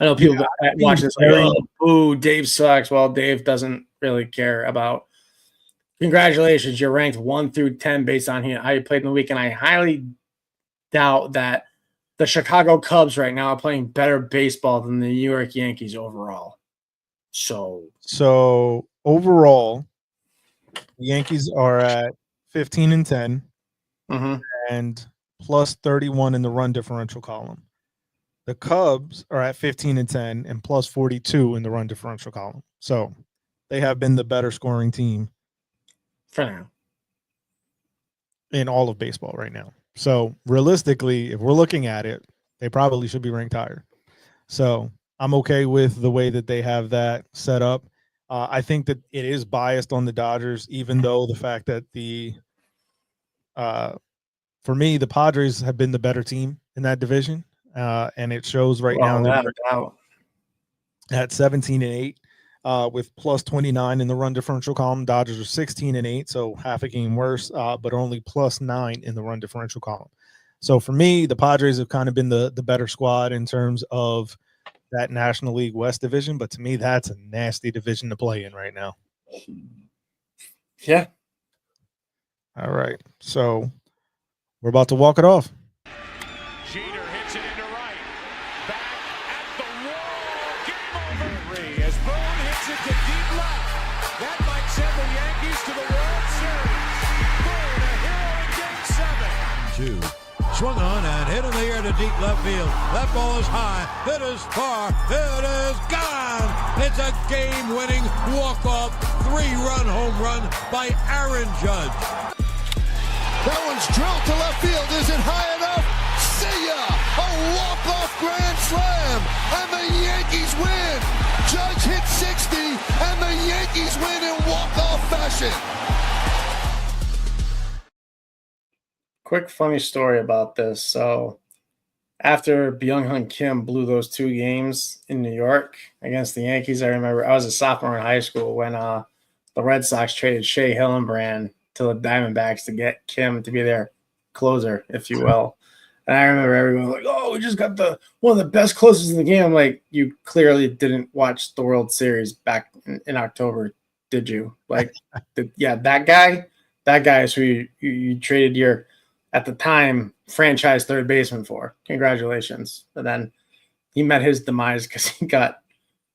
I know people that watch this like, oh, Dave sucks. Well, Dave doesn't really care about. Congratulations, you're ranked 1 through 10 based on how you played in the week, and I highly doubt that the Chicago Cubs right now are playing better baseball than the New York Yankees overall. So overall, the Yankees are at 15-10 and plus 31 in the run differential column. The Cubs are at 15-10 and plus 42 in the run differential column. So they have been the better scoring team for now in all of baseball right now. So realistically, if we're looking at it, they probably should be ranked higher. So I'm okay with the way that they have that set up. I think that it is biased on the Dodgers, even though the fact that for me, the Padres have been the better team in that division. And it shows right now at 17-8 with plus 29 in the run differential column. Dodgers are 16-8, so half a game worse, but only plus 9 in the run differential column. So for me, the Padres have kind of been the better squad in terms of that National League West division, but to me, that's a nasty division to play in right now. Yeah. All right. So we're about to walk it off. Jeter hits it into right. Back at the wall. Game over. Three as Boone hits it to deep left. That might send the Yankees to the World Series. Boone, a hero in Game 7. 2. Swung on and hit in the air to deep left field. That ball is high. It is far. It is gone. It's a game-winning walk-off 3-run home run by Aaron Judge. That one's drilled to left field. Is it high enough? See ya! A walk-off grand slam, and the Yankees win. Judge hit 60, and the Yankees win in walk-off fashion. Quick funny story about this. So after Byung-Hun Kim blew those 2 games in New York against the Yankees, I remember I was a sophomore in high school when the Red Sox traded Shea Hillenbrand to the Diamondbacks to get Kim to be their closer, if you will. And I remember everyone was like, "Oh, we just got one of the best closers in the game." I'm like, you clearly didn't watch the World Series back in October, did you? Like, that guy is who you traded your, at the time, franchise third baseman for. Congratulations. But then he met his demise because he got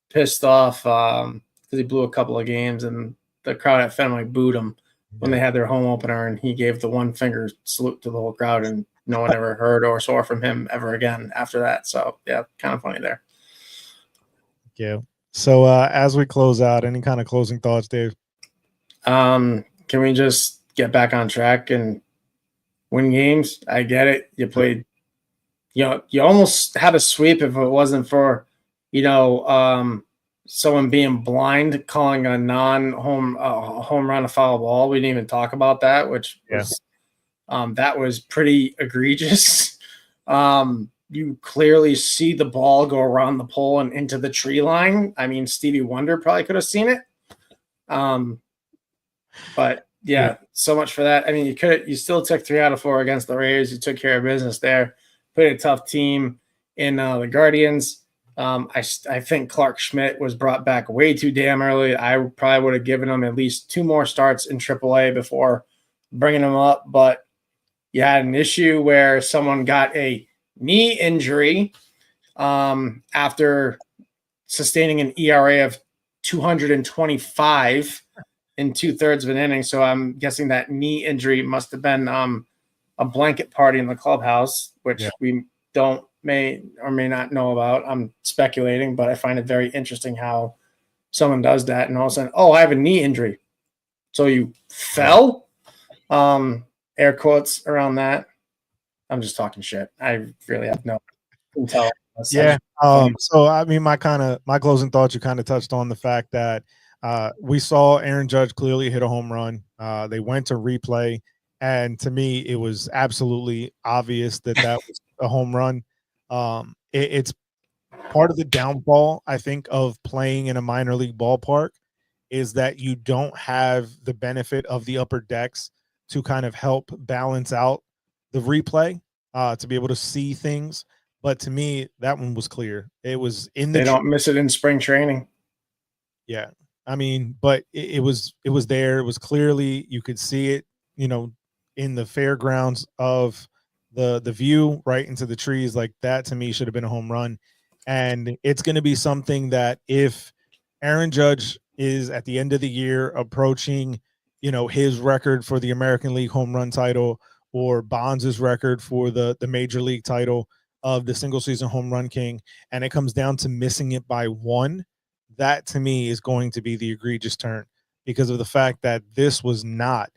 pissed off because he blew a couple of games and the crowd at Fenway booed him when they had their home opener, and he gave the one finger salute to the whole crowd, and no one ever heard or saw from him ever again after that. So yeah, kind of funny there. Yeah. So as we close out, any kind of closing thoughts, Dave? Can we just get back on track and win games? I get it. You played, you almost had a sweep if it wasn't for, someone being blind, calling a home run a foul ball. We didn't even talk about that, which was that was pretty egregious. You clearly see the ball go around the pole and into the tree line. I mean, Stevie Wonder probably could have seen it. But yeah, so much for that. I mean, you still took 3 out of 4 against the Rays. You took care of business there. Played a tough team in the Guardians. I think Clark Schmidt was brought back way too damn early. I probably would have given him at least 2 more starts in AAA before bringing him up. But you had an issue where someone got a knee injury after sustaining an ERA of 225 in 2/3 of an inning. So I'm guessing that knee injury must have been a blanket party in the clubhouse, which we may or may not know about. I'm speculating, but I find it very interesting how someone does that. And all of a sudden, I have a knee injury. So you fell? Air quotes around that. I'm just talking shit. I really have no intel. Yeah. So I mean, my closing thoughts, you kind of touched on the fact that we saw Aaron Judge clearly hit a home run. They went to replay, and to me, it was absolutely obvious that was a home run. It's part of the downfall, I think, of playing in a minor league ballpark is that you don't have the benefit of the upper decks to kind of help balance out the replay, to be able to see things. But to me, that one was clear. It was in the. They don't miss it in spring training. Yeah, I mean, but it was there. It was clearly, you could see it, in the fairgrounds of the view right into the trees. Like that to me should have been a home run. And it's going to be something that if Aaron Judge is at the end of the year approaching, his record for the American League home run title, or Bonds' record for the major league title of the single season home run king, and it comes down to missing it by 1, that to me is going to be the egregious turn, because of the fact that this was not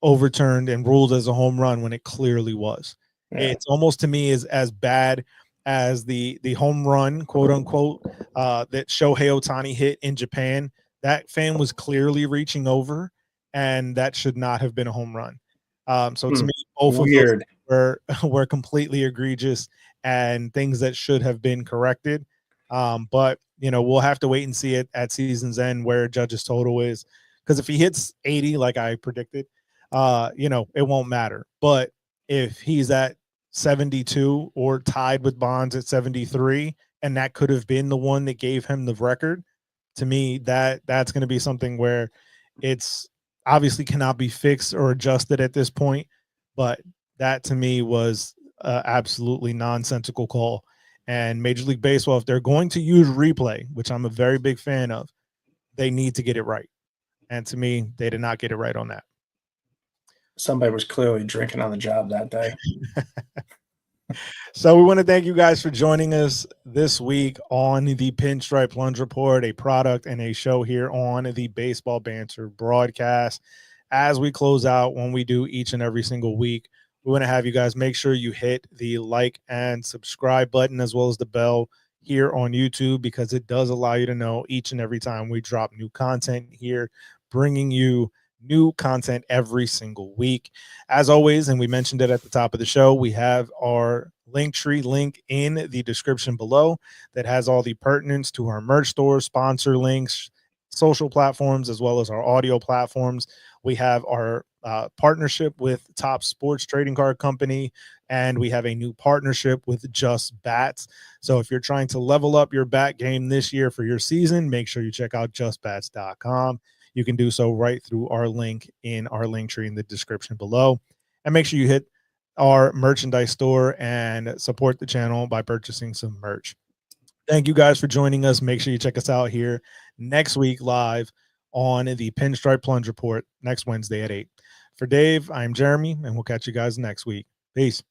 overturned and ruled as a home run when it clearly was. Yeah. It's almost to me is as bad as the home run, quote unquote, that Shohei Ohtani hit in Japan. That fan was clearly reaching over, and that should not have been a home run. So to me, both of those were completely egregious and things that should have been corrected. But we'll have to wait and see it at season's end where Judge's total is, because if he hits 80 like I predicted, it won't matter. But if he's at 72 or tied with Bonds at 73, and that could have been the one that gave him the record. To me, that's going to be something where it's obviously cannot be fixed or adjusted at this point, but that to me was absolutely nonsensical call. And Major League Baseball, if they're going to use replay, which I'm a very big fan of, they need to get it right. And to me, they did not get it right on that. Somebody was clearly drinking on the job that day. So we want to thank you guys for joining us this week on the Pinstripe Plunge Report, a product and a show here on the Baseball Banter broadcast. As we close out, when we do each and every single week, we want to have you guys make sure you hit the like and subscribe button as well as the bell here on YouTube, because it does allow you to know each and every time we drop new content here, bringing you new content every single week. As always, and we mentioned it at the top of the show, we have our Linktree link in the description below that has all the pertinence to our merch store, sponsor links, social platforms, as well as our audio platforms. We have our partnership with Top Sports Trading Card Company, and we have a new partnership with Just Bats. So if you're trying to level up your bat game this year for your season, make sure you check out justbats.com. You can do so right through our link in our link tree in the description below. And make sure you hit our merchandise store and support the channel by purchasing some merch. Thank you guys for joining us. Make sure you check us out here next week live on the Pinstripe Plunge Report next Wednesday at 8. For Dave, I'm Jeremy, and we'll catch you guys next week. Peace.